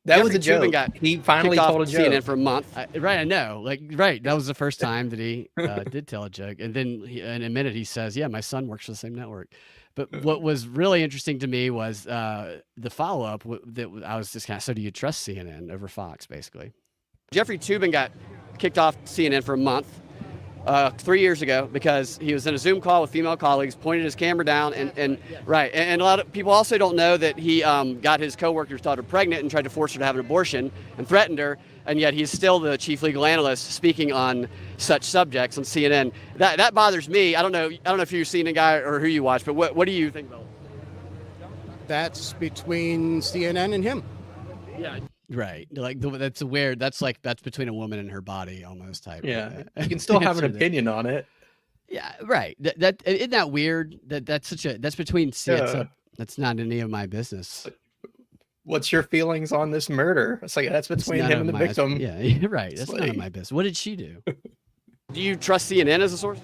That Jeffrey was a joke. Got he finally told a joke. CNN for a month. Right, I know. That was the first time that he did tell a joke. And then in a minute he says, yeah, my son works for the same network. But what was really interesting to me was the follow-up that I was just kind of, so do you trust CNN over Fox, basically? Jeffrey Toobin got kicked off CNN for a month. 3 years ago because he was in a Zoom call with female colleagues, pointed his camera down, and right. And a lot of people also don't know that he got his coworker's daughter pregnant and tried to force her to have an abortion and threatened her, and yet he's still the chief legal analyst speaking on such subjects on CNN. That bothers me. I don't know if you're a CNN guy or who you watch, but what do you think about it? That's between CNN and him. Yeah. Right. Like that's weird. That's between a woman and her body almost type. Yeah. You can still have an opinion on it. Yeah. Right. That isn't that weird? That's between that's not any of my business. What's your feelings on this murder? It's like that's between him and the victim. Yeah. Right. That's none of my business. What did she do? Do you trust CNN as a source?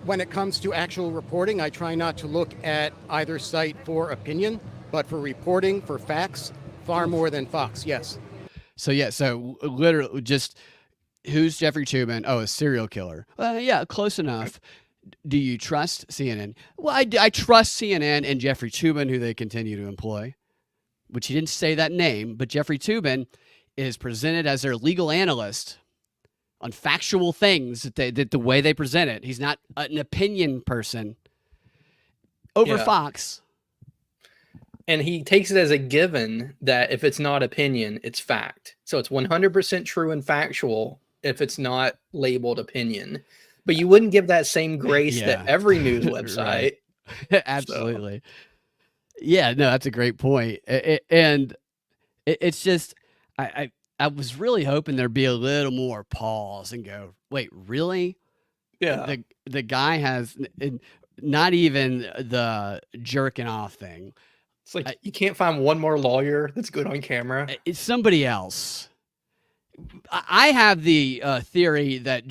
When it comes to actual reporting, I try not to look at either site for opinion, but for reporting, for facts, far more than Fox, yes. So literally just who's Jeffrey Tubin? Oh, a serial killer. Yeah, close enough. Do you trust CNN? Well, I trust CNN and Jeffrey Tubin, who they continue to employ, which he didn't say that name, but Jeffrey Tubin is presented as their legal analyst on factual things that the way they present it. He's not an opinion person over Fox. And he takes it as a given that if it's not opinion, it's fact. So it's 100% true and factual if it's not labeled opinion. But you wouldn't give that same grace to every news website. Absolutely. So. Yeah, no, that's a great point. It's just, I was really hoping there'd be a little more pause and go, wait, really? Yeah. The guy has not even the jerking off thing. It's like you can't find one more lawyer that's good on camera. It's somebody else. I have the theory that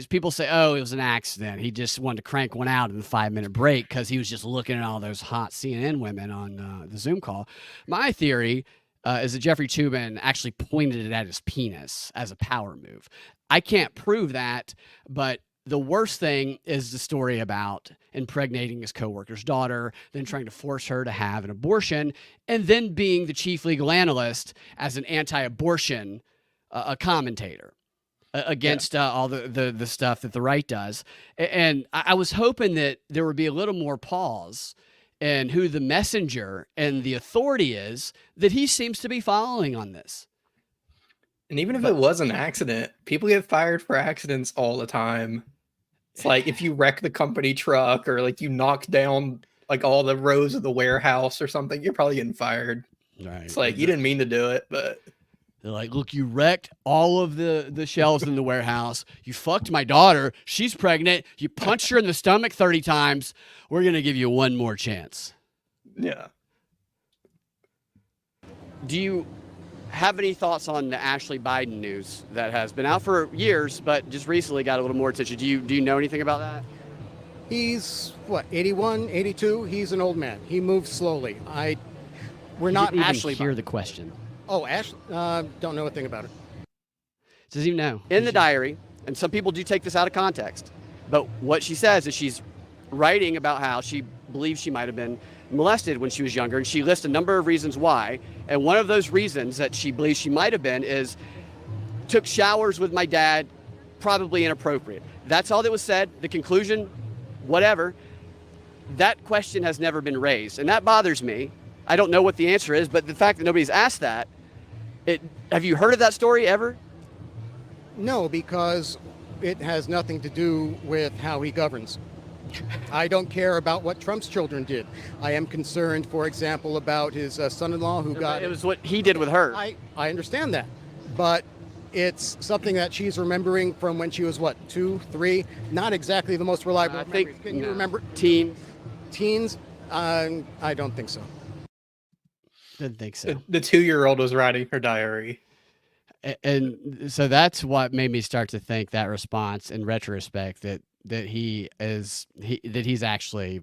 people say, oh, it was an accident. He just wanted to crank one out in the 5-minute break because he was just looking at all those hot CNN women on the Zoom call. My theory is that Jeffrey Tubin actually pointed it at his penis as a power move. I can't prove that, but the worst thing is the story about impregnating his coworker's daughter, then trying to force her to have an abortion, and then being the chief legal analyst as an anti-abortion a commentator against all the stuff that the right does. And I was hoping that there would be a little more pause and who the messenger and the authority is that he seems to be following on this. And even if it was an accident, people get fired for accidents all the time. It's like if you wreck the company truck or like you knock down like all the rows of the warehouse or something, you're probably getting fired. Right. It's like you didn't mean to do it, but they're like, look, you wrecked all of the shelves in the warehouse. You fucked my daughter. She's pregnant. You punched her in the stomach 30 times. We're going to give you one more chance. Yeah. Do you have any thoughts on the Ashley Biden news that has been out for years, but just recently got a little more attention? Do you know anything about that? He's, 81, 82? He's an old man. He moves slowly. We're not Ashley. Hear the question. Oh, Ashley? Don't know a thing about her. Doesn't even know. In the diary, and some people do take this out of context, but what she says is she's writing about how she believes she might have been molested when she was younger, and she lists a number of reasons why. And one of those reasons that she believes she might have been is took showers with my dad, probably inappropriate. That's all that was said. The conclusion, whatever. That question has never been raised, and that bothers me. I don't know what the answer is, but the fact that nobody's asked that, have you heard of that story ever? No, because it has nothing to do with how he governs. I don't care about what Trump's children did. I am concerned, for example, about his son-in-law who got... It was what he did with her. I understand that, but it's something that she's remembering from when she was, 2, 3? Not exactly the most reliable memories. Can you remember? Teens? I don't think so. Didn't think so. The 2-year-old was writing her diary. And so that's what made me start to think that response in retrospect that he's actually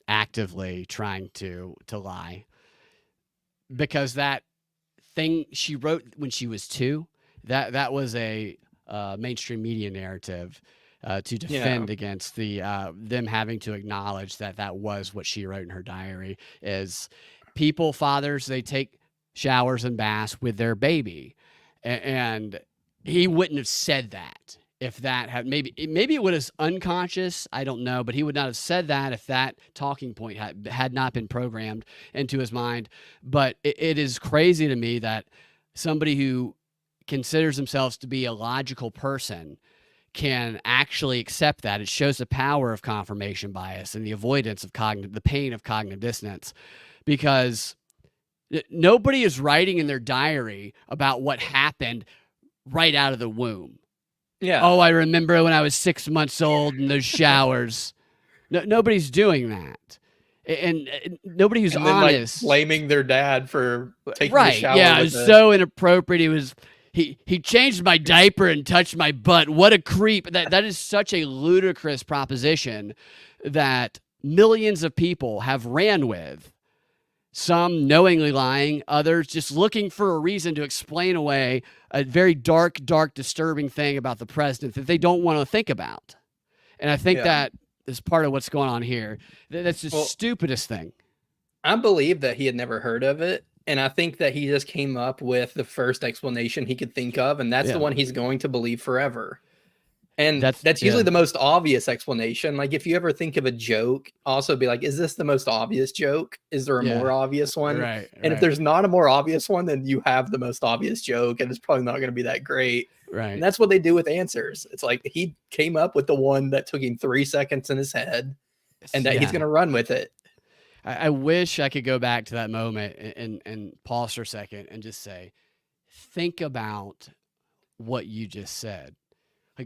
actively trying to lie, because that thing she wrote when she was 2, that was a mainstream media narrative to defend against them having to acknowledge that was what she wrote in her diary. Is fathers, they take showers and baths with their baby. And he wouldn't have said that if that had maybe it was unconscious. I don't know, but he would not have said that if that talking point had not been programmed into his mind. But it is crazy to me that somebody who considers themselves to be a logical person can actually accept that. It shows the power of confirmation bias and the avoidance of the pain of cognitive dissonance, because nobody is writing in their diary about what happened right out of the womb. Yeah. Oh, I remember when I was 6 months old in those showers. Nobody's doing that. And nobody who's honest. Like, blaming their dad for taking right. the shower. Yeah, it was so inappropriate. He changed my diaper and touched my butt. What a creep. That is such a ludicrous proposition that millions of people have ran with. Some knowingly lying, others just looking for a reason to explain away a very dark, disturbing thing about the president that they don't want to think about. And I think that is part of what's going on here. That's the stupidest thing. I believe that he had never heard of it. And I think that he just came up with the first explanation he could think of. And that's the one he's going to believe forever. And that's usually the most obvious explanation. Like, if you ever think of a joke, also be like, is this the most obvious joke? Is there a more obvious one? Right. And if there's not a more obvious one, then you have the most obvious joke, and it's probably not going to be that great. Right. And that's what they do with answers. It's like he came up with the one that took him 3 seconds in his head, and that he's going to run with it. I wish I could go back to that moment and pause for a second and just say, think about what you just said.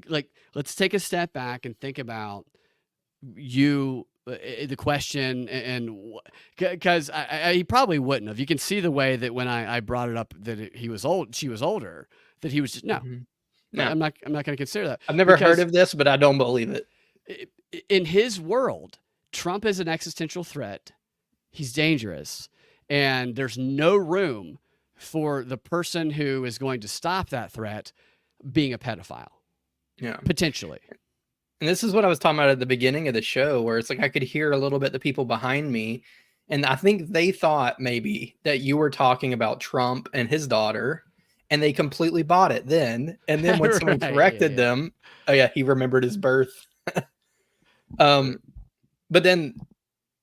Like, let's take a step back and think about the question, and because he probably wouldn't have. You can see the way that when I brought it up that she was older, that he was just no, I'm not going to consider that. I've never heard of this, but I don't believe it. In his world, Trump is an existential threat. He's dangerous, and there's no room for the person who is going to stop that threat being a pedophile. Yeah, potentially. And this is what I was talking about at the beginning of the show, where it's like I could hear a little bit the people behind me, and I think they thought maybe that you were talking about Trump and his daughter, and they completely bought it then. And then when someone corrected them, oh yeah, he remembered his birth. But then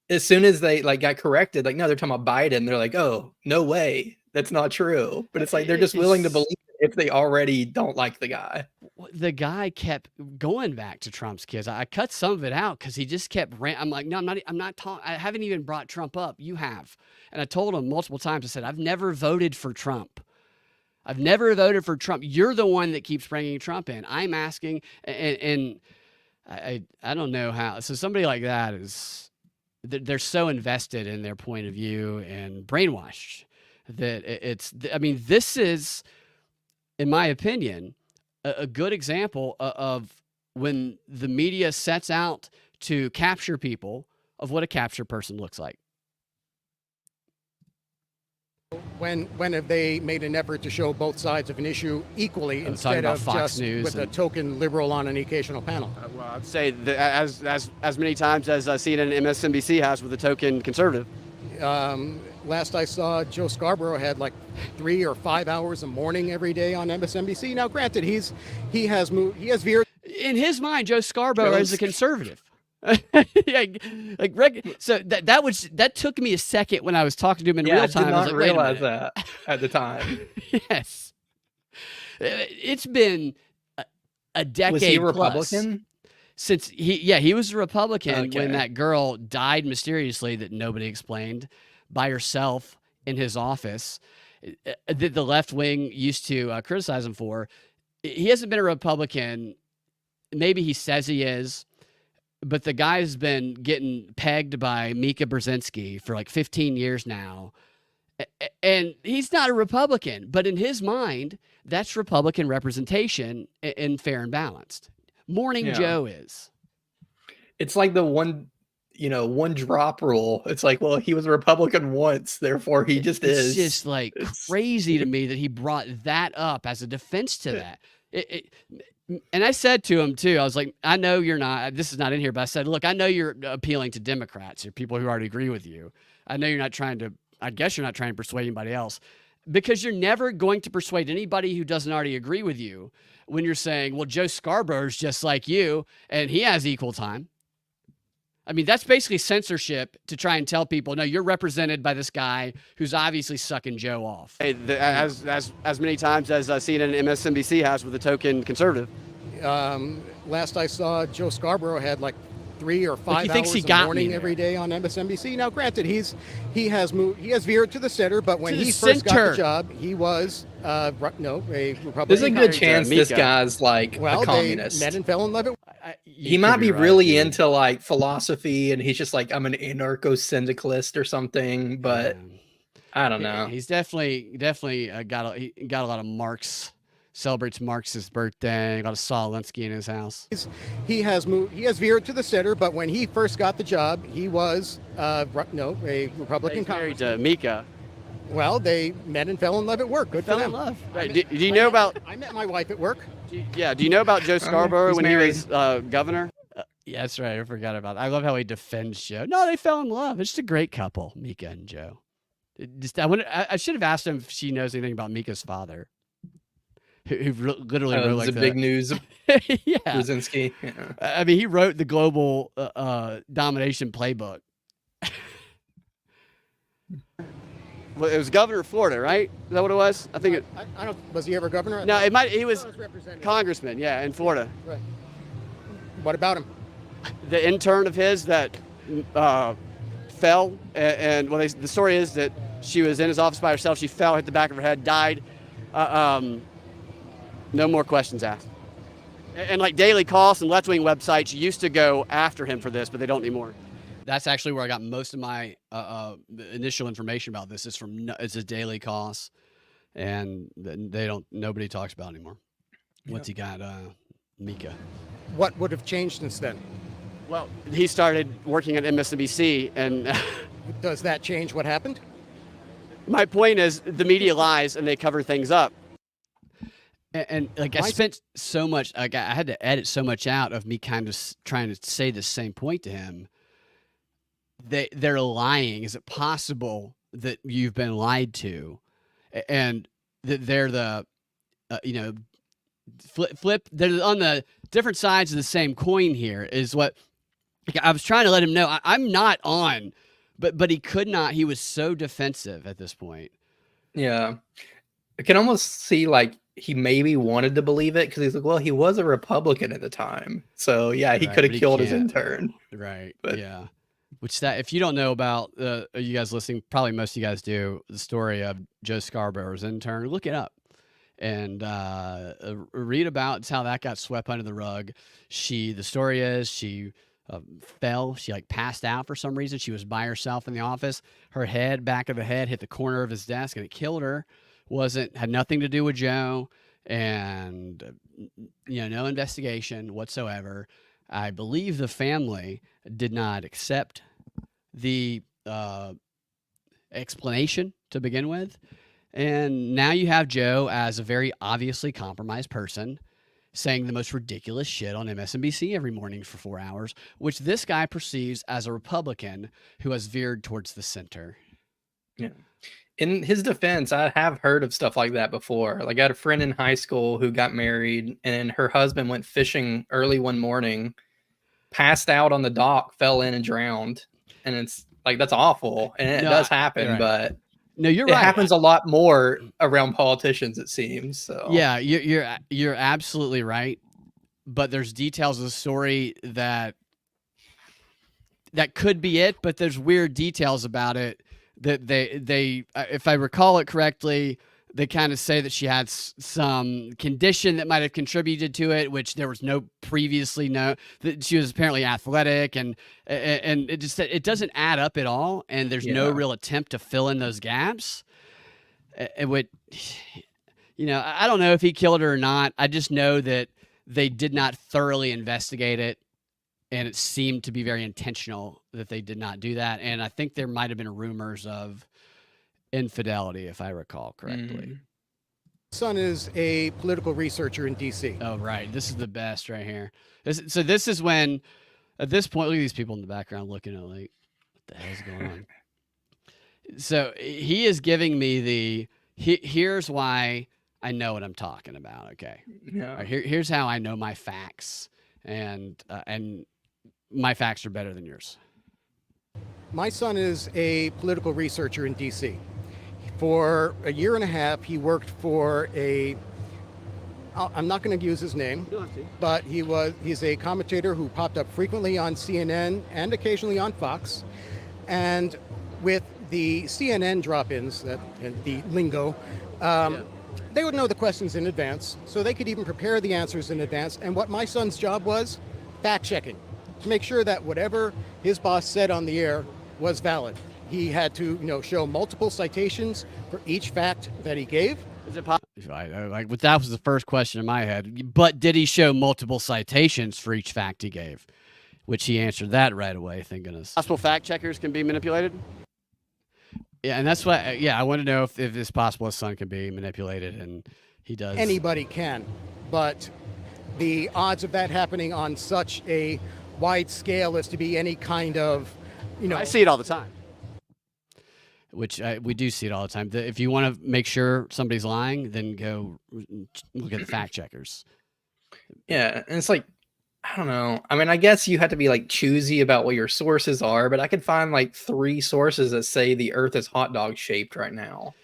as soon as they got corrected, no, they're talking about Biden. They're like, oh, no way, that's not true. But it's like they're just willing to believe it if they already don't like the guy. The guy kept going back to Trump's kids. I cut some of it out because he just kept I'm like, no, I'm not talking. I haven't even brought Trump up. You have. And I told him multiple times, I said, I've never voted for Trump. I've never voted for Trump. You're the one that keeps bringing Trump in. I'm asking, and I don't know how. So somebody like that they're so invested in their point of view and brainwashed that this is, in my opinion, a good example of when the media sets out to capture people of what a captured person looks like. When have they made an effort to show both sides of an issue equally instead of just with a token liberal on an occasional panel? Well, I'd say that as many times as CNN and MSNBC has with a token conservative. Last I saw, Joe Scarborough had 3 or 5 hours a morning every day on MSNBC. Now, granted, he has veered. In his mind, Joe Scarborough is a conservative. So that took me a second when I was talking to him in real time. I did not realize that at the time. Yes, it's been a decade. Was he a Republican? Since he was a Republican when that girl died mysteriously that nobody explained by herself in his office, that the left wing used to criticize him for. He hasn't been a Republican. Maybe he says he is, but the guy's been getting pegged by Mika Brzezinski for 15 years now. And he's not a Republican, but in his mind, that's Republican representation and fair and balanced. Morning Joe is. It's like the one drop rule. It's like, well, he was a Republican once, therefore he just is. It's just crazy to me that he brought that up as a defense to that. And I said to him too, I was like, I know you're not, this is not in here, but I said, look, I know you're appealing to Democrats or people who already agree with you. I know you're not trying to, I guess you're not trying to persuade anybody else. because you're never going to persuade anybody who doesn't already agree with you when you're saying, well, Joe Scarborough's just like you and he has equal time. I mean, that's basically censorship to try and tell people, no, you're represented by this guy who's obviously sucking Joe off. Hey, as many times as CNN and MSNBC has with a token conservative. Last I saw, Joe Scarborough had like 3 or 5 hours in the morning every day on MSNBC. Now, granted, he has veered to the center, but when he first got the job, he was a Republican. There's a good chance this guy's like a communist. They met and fell in love. He might be really into like philosophy, and he's just like, I'm an anarcho-syndicalist or something. But I don't know. He's definitely got a lot of Marx. Celebrates Marx's birthday. Got a Saul Alinsky in his house. He has veered to the center, but when he first got the job, he was a Republican. He's married to Mika. Well, they met and fell in love at work. Good for them. Love. Right. Do you know about? I met my wife at work. Do you know about Joe Scarborough when he was governor? Yeah, that's right. I forgot about that. I love how he defends Joe. No, they fell in love. It's just a great couple, Mika and Joe. I should have asked him if she knows anything about Mika's father. Who literally wrote like the big news. Yeah. Brzezinski. Yeah. I mean, he wrote the global domination playbook. Well, it was governor of Florida, right? Is that what it was? I think I don't. Was he ever governor? No, he was congressman. Yeah, in Florida. Right. What about him? The intern of his that fell, and well, the story is that she was in his office by herself. She fell, hit the back of her head, died. No more questions asked. And like Daily Kos and Left Wing websites used to go after him for this, but they don't anymore. That's actually where I got most of my initial information about this. It's a Daily Kos, and nobody talks about it anymore. Once he got Mika. What would have changed since then? Well, he started working at MSNBC, and does that change what happened? My point is, the media lies and they cover things up. And like, I spent so much, like, I had to edit so much out of me kind of trying to say the same point to him. They're lying. Is it possible that you've been lied to? And that they're the, flip. They're on the different sides of the same coin. Here is what I was trying to let him know. I'm not on, but he could not. He was so defensive at this point. Yeah, I can almost see like he maybe wanted to believe it because he's like, well, he was a Republican at the time, so yeah, he could have killed his intern. Right. But yeah. Which if you don't know about, you guys listening, probably most of you guys do, the story of Joe Scarborough's intern, look it up and read about how that got swept under the rug. The story is she fell. She like passed out for some reason. She was by herself in the office. Her back of the head hit the corner of his desk and it killed her. Had nothing to do with Joe, and no investigation whatsoever. I believe the family did not accept the explanation to begin with. And now you have Joe as a very obviously compromised person saying the most ridiculous shit on MSNBC every morning for 4 hours, which this guy perceives as a Republican who has veered towards the center. Yeah. In his defense, I have heard of stuff like that before. Like I had a friend in high school who got married and her husband went fishing early one morning, passed out on the dock, fell in and drowned. And it's like, that's awful. And it does happen, right. But no, you're right. It happens a lot more around politicians, it seems. So yeah, you're absolutely right. But there's details of the story that could be it, but there's weird details about it that they if I recall it correctly, they kind of say that she had some condition that might have contributed to it, which there was no previously that she was apparently athletic, and it doesn't add up at all, and there's no real attempt to fill in those gaps. It would, I don't know if he killed her or not. I just know that they did not thoroughly investigate it. And it seemed to be very intentional that they did not do that. And I think there might have been rumors of infidelity, if I recall correctly. Son is a political researcher in D.C. Oh, right. This is the best right here. This is when, at this point, look at these people in the background looking at like, what the hell is going on? So he is giving me Here's why I know what I'm talking about. Okay. Yeah. Here's how I know my facts, and my facts are better than yours. My son is a political researcher in D.C. For a year and a half, he worked for I'm not going to use his name, but he's a commentator who popped up frequently on CNN and occasionally on Fox. And with the CNN drop-ins, the lingo, they would know the questions in advance, so they could even prepare the answers in advance. And what my son's job was, fact-checking, to make sure that whatever his boss said on the air was valid. He had to, show multiple citations for each fact that he gave. Is it possible? That was the first question in my head. But did he show multiple citations for each fact he gave? Which he answered that right away. Thank goodness. Possible fact checkers can be manipulated. Yeah, and that's why. I want to know if it's possible his son can be manipulated, and he does. Anybody can, but the odds of that happening on such a wide scale as to be any kind of, I see it all the time. Which we do see it all the time. If you want to make sure somebody's lying, then go look at the fact checkers. Yeah, and it's like, I don't know. I mean, I guess you have to be like choosy about what your sources are, but I could find like 3 sources that say the Earth is hot dog shaped right now.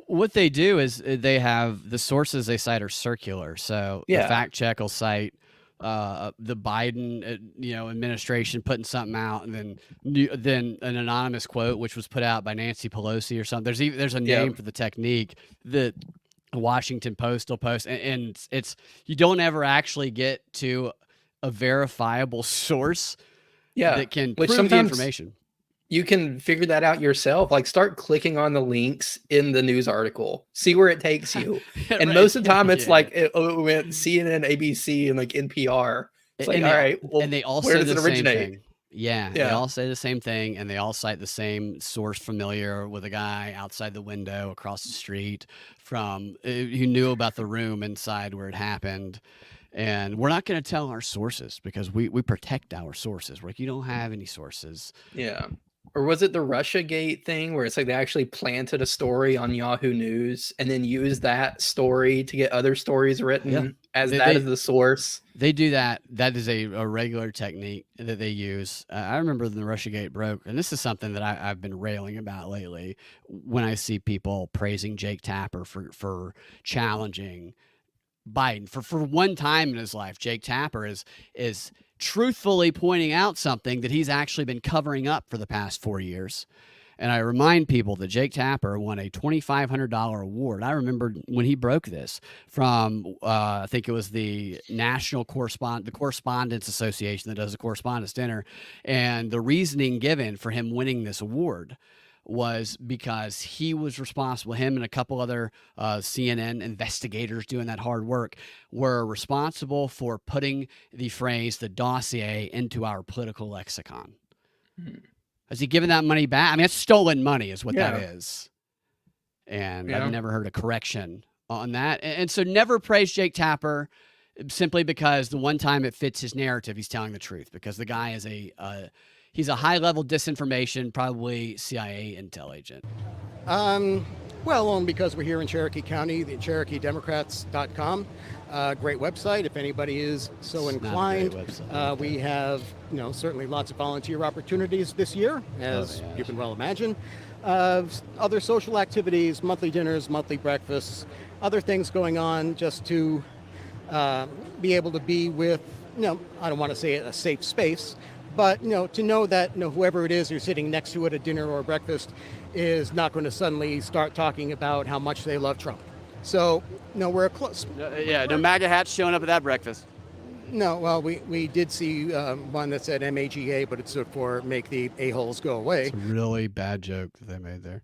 What they do is they have the sources they cite are circular. So the fact check will cite the Biden administration putting something out, and then an anonymous quote which was put out by Nancy Pelosi or something. There's a name for the technique that the Washington Post will post, and it's you don't ever actually get to a verifiable source that can prove the information. You can figure that out yourself. Like, start clicking on the links in the news article, see where it takes you. And most of the time it's like it went CNN, ABC, and like NPR. It's like, all right, well, and they all where say does the it originate? Same thing. They all say the same thing, and they all cite the same source familiar with a guy outside the window across the street from who knew about the room inside where it happened. And we're not going to tell our sources because we protect our sources. We're like, you don't have any sources. Yeah. Or was it the Russiagate thing where it's like they actually planted a story on Yahoo News and then used that story to get other stories written as the source? They do that. That is a regular technique that they use. I remember when the Russiagate broke, and this is something that I've been railing about lately when I see people praising Jake Tapper for challenging Biden. For one time in his life, Jake Tapper is truthfully pointing out something that he's actually been covering up for the past 4 years. And I remind people that Jake Tapper won a $2,500 award. I remember when he broke this from, I think it was the the Correspondents Association that does the Correspondents' Dinner. And the reasoning given for him winning this award was because he was responsible, him and a couple other CNN investigators doing that hard work were responsible for putting the phrase, the dossier, into our political lexicon. Has he given that money back? I mean, it's stolen money is what that is. And I've never heard a correction on that. And so never praise Jake Tapper simply because the one time it fits his narrative, he's telling the truth, because the guy is he's a high-level disinformation, probably CIA intel agent. Well, only because we're here in Cherokee County, the CherokeeDemocrats.com. Great website if anybody is so inclined. We have, certainly lots of volunteer opportunities this year, as you can well imagine. Other social activities, monthly dinners, monthly breakfasts, other things going on just to be able to be with, I don't want to say a safe space, but, to know that, whoever it is you're sitting next to at a dinner or breakfast is not going to suddenly start talking about how much they love Trump. So, we're close. No MAGA hats showing up at that breakfast. No, well, we did see one that said MAGA, but it's for make the a-holes go away. It's a really bad joke that they made there.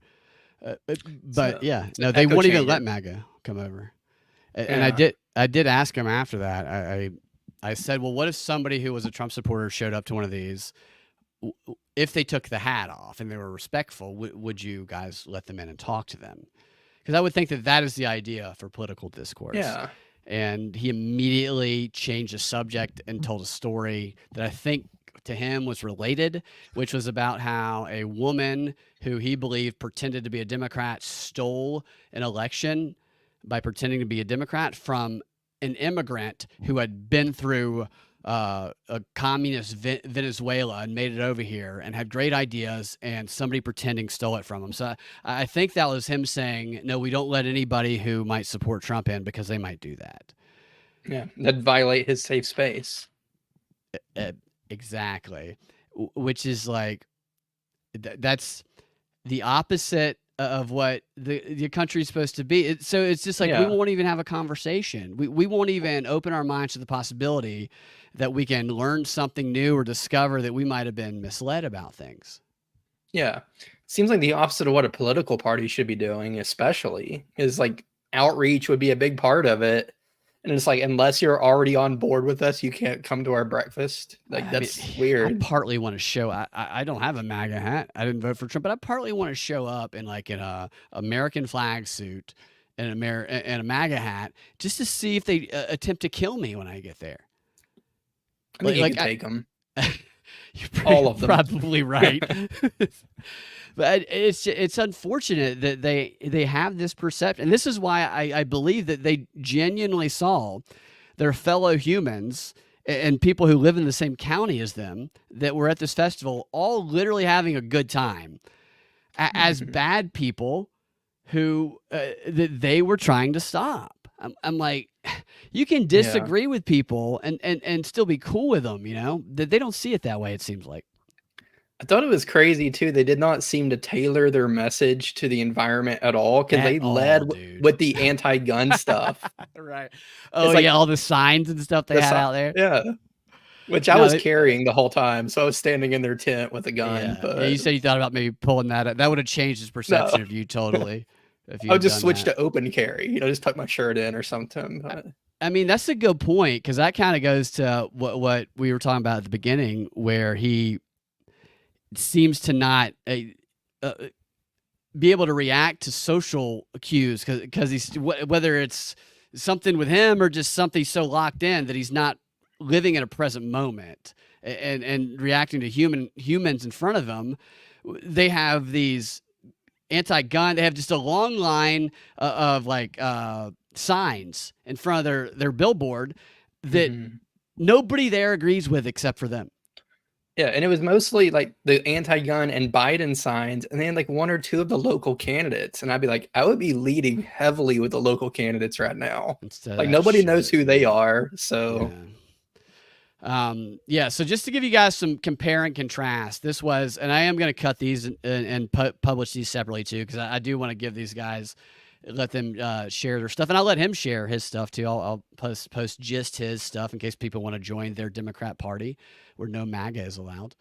They won't even let MAGA come over. And I did ask him after that. I said, well, what if somebody who was a Trump supporter showed up to one of these? If they took the hat off and they were respectful, would you guys let them in and talk to them? Because I would think that is the idea for political discourse. Yeah. And he immediately changed the subject and told a story that I think to him was related, which was about how a woman who he believed pretended to be a Democrat stole an election by pretending to be a Democrat from an immigrant who had been through a communist Venezuela and made it over here and had great ideas, and somebody pretending stole it from him. So I think that was him saying, no, we don't let anybody who might support Trump in because they might do that. Yeah, that'd violate his safe space. Exactly. Which is like, that's the opposite of what the country's supposed to be. So it's just like, we won't even have a conversation. We won't even open our minds to the possibility that we can learn something new or discover that we might have been misled about things. Yeah. Seems like the opposite of what a political party should be doing, especially is like outreach would be a big part of it. And it's like, unless you're already on board with us, you can't come to our breakfast. Like, that's weird. I partly want to show, I don't have a MAGA hat. I didn't vote for Trump, but I partly want to show up in like an American flag suit and a MAGA hat just to see if they attempt to kill me when I get there. I think you can take them. You're all of them. Probably right. But it's unfortunate that they have this perception. And this is why I believe that they genuinely saw their fellow humans and people who live in the same county as them that were at this festival all literally having a good time as bad people who that they were trying to stop. I'm like, you can disagree with people and still be cool with them, you know? They don't see it that way, it seems like. I thought it was crazy too. They did not seem to tailor their message to the environment at all, because they led with the anti-gun stuff. Right. Oh, like, all the signs and stuff they had out there. Yeah. Which I was carrying the whole time. So I was standing in their tent with a gun. Yeah. But... yeah, you said you thought about maybe pulling that up. That would have changed his perception of you totally. If you I would just switch to open carry, you know, just tuck my shirt in or something. But... I mean, that's a good point, because that kind of goes to what we were talking about at the beginning, where he seems to not be able to react to social cues because he's, whether it's something with him or just something so locked in that he's not living in a present moment and reacting to humans in front of him. They have these anti-gun. They have just a long line of like signs in front of their billboard that nobody there agrees with except for them. Yeah, and it was mostly like the anti-gun and Biden signs, and then like one or two of the local candidates. And I'd be like, I would be leading heavily with the local candidates right now. Like nobody knows who they are. So so just to give you guys some compare and contrast, this was, and I am going to cut these and publish these separately too, because I do want to give these guys, let them share their stuff, and I'll let him share his stuff too. I'll post just his stuff in case people want to join their Democrat party where no MAGA is allowed.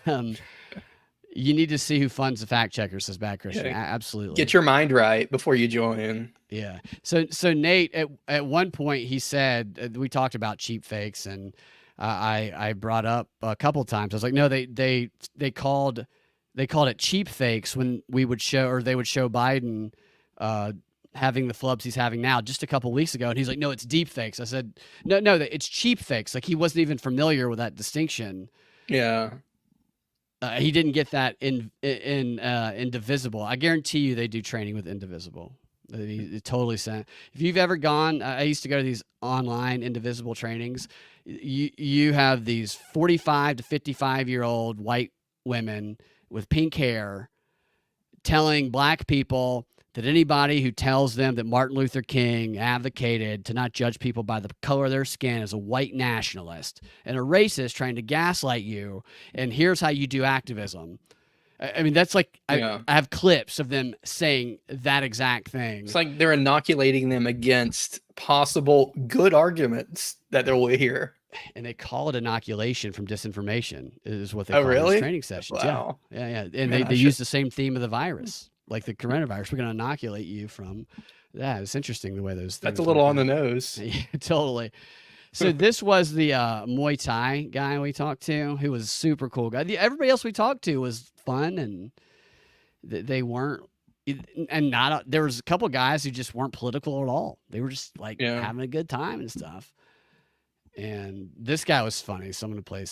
You need to see who funds the fact checkers, says Bad Christian. Absolutely. Get your mind right before you join. Yeah. So Nate, at one point he said, we talked about cheap fakes, and I brought up a couple times. I was like, no, they called it cheap fakes when we would show, or they would show Biden having the flubs he's having now just a couple weeks ago. And he's like, no, it's deep fakes. I said, no, it's cheap fakes. Like he wasn't even familiar with that distinction. Yeah. He didn't get that in Indivisible. I guarantee you they do training with Indivisible. He totally sent. If you've ever gone, I used to go to these online Indivisible trainings. You have these 45 to 55-year-old white women with pink hair telling black people that anybody who tells them that Martin Luther King advocated to not judge people by the color of their skin is a white nationalist and a racist trying to gaslight you, and here's how you do activism. I mean, that's like, I have clips of them saying that exact thing. It's like they're inoculating them against possible good arguments that they will hear. And they call it inoculation from disinformation is what they call these training sessions. Wow. Yeah. And they use the same theme of the virus. Like the coronavirus, we're going to inoculate you from that. It's interesting the way those things. That's a little on the nose. Yeah, totally. So this was the Muay Thai guy we talked to, who was a super cool guy. Everybody else we talked to was fun, and they weren't. And there was a couple guys who just weren't political at all. They were just like having a good time and stuff. And this guy was funny. So I'm going to play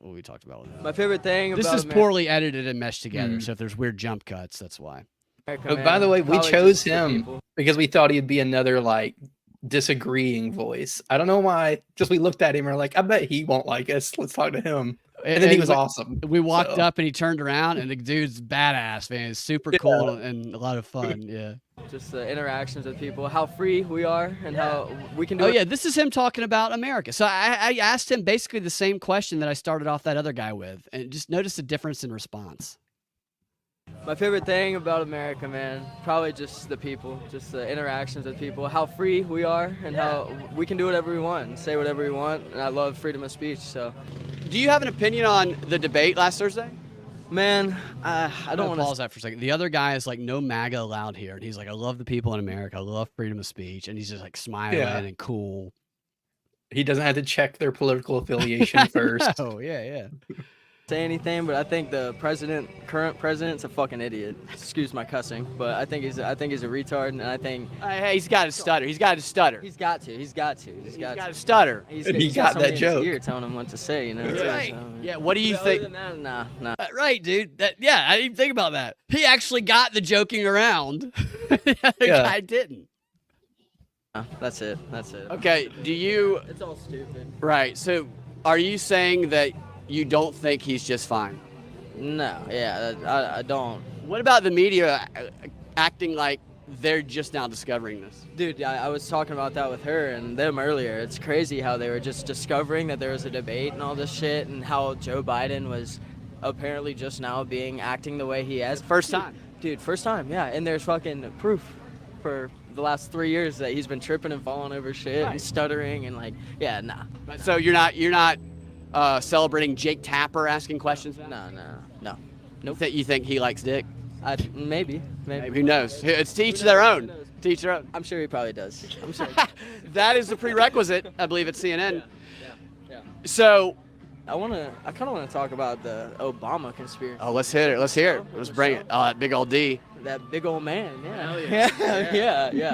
what we talked about. My favorite thing this about is poorly edited and meshed together. So if there's weird jump cuts, that's why. But by the way, we chose him because we thought he'd be another like disagreeing voice. I don't know why. Just we looked at him and we're like, I bet he won't like us. Let's talk to him. And then he was awesome. We walked up and he turned around and the dude's badass, man. It's super cool and a lot of fun. Yeah. Just the interactions with people, how free we are and how we can do it. Yeah, this is him talking about America. So I asked him basically the same question that I started off that other guy with, and just notice the difference in response. My favorite thing about America, man, probably just the people, just the interactions with people, how free we are and how we can do whatever we want and say whatever we want. And I love freedom of speech. So, do you have an opinion on the debate last Thursday? Man, I don't want to pause that for a second. The other guy is like, no MAGA allowed here. And he's like, I love the people in America. I love freedom of speech. And he's just like smiling and cool. He doesn't have to check their political affiliation first. Oh, yeah. Say anything, but I think the current president's a fucking idiot. Excuse my cussing, but I think he's a retard, and I think hey, he's got to stutter. He's got to stutter. He's got to stutter. He got that joke. You're telling him what to say, you know. Right. Yeah. What do you think? Nah. Right, dude. I didn't even think about that. He actually got the joking around. The other guy didn't. That's it. Okay. Do you? It's all stupid. Right. So, are you saying that you don't think he's just fine? No, I don't. What about the media acting like they're just now discovering this? Dude, I was talking about that with her and them earlier. It's crazy how they were just discovering that there was a debate and all this shit, and how Joe Biden was apparently just now acting the way he has. First time. Dude, first time, yeah. And there's fucking proof for the last 3 years that he's been tripping and falling over shit and stuttering and nah. So you're not celebrating Jake Tapper asking questions? No. Nope. You think he likes dick? Maybe. Who knows? It's to each their own. I'm sure he probably does. I'm sure. That is the prerequisite, I believe, at CNN. Yeah. So, I kind of want to talk about the Obama conspiracy. Oh, let's hit it. Let's bring it. Oh, that big old D. That big old man, yeah.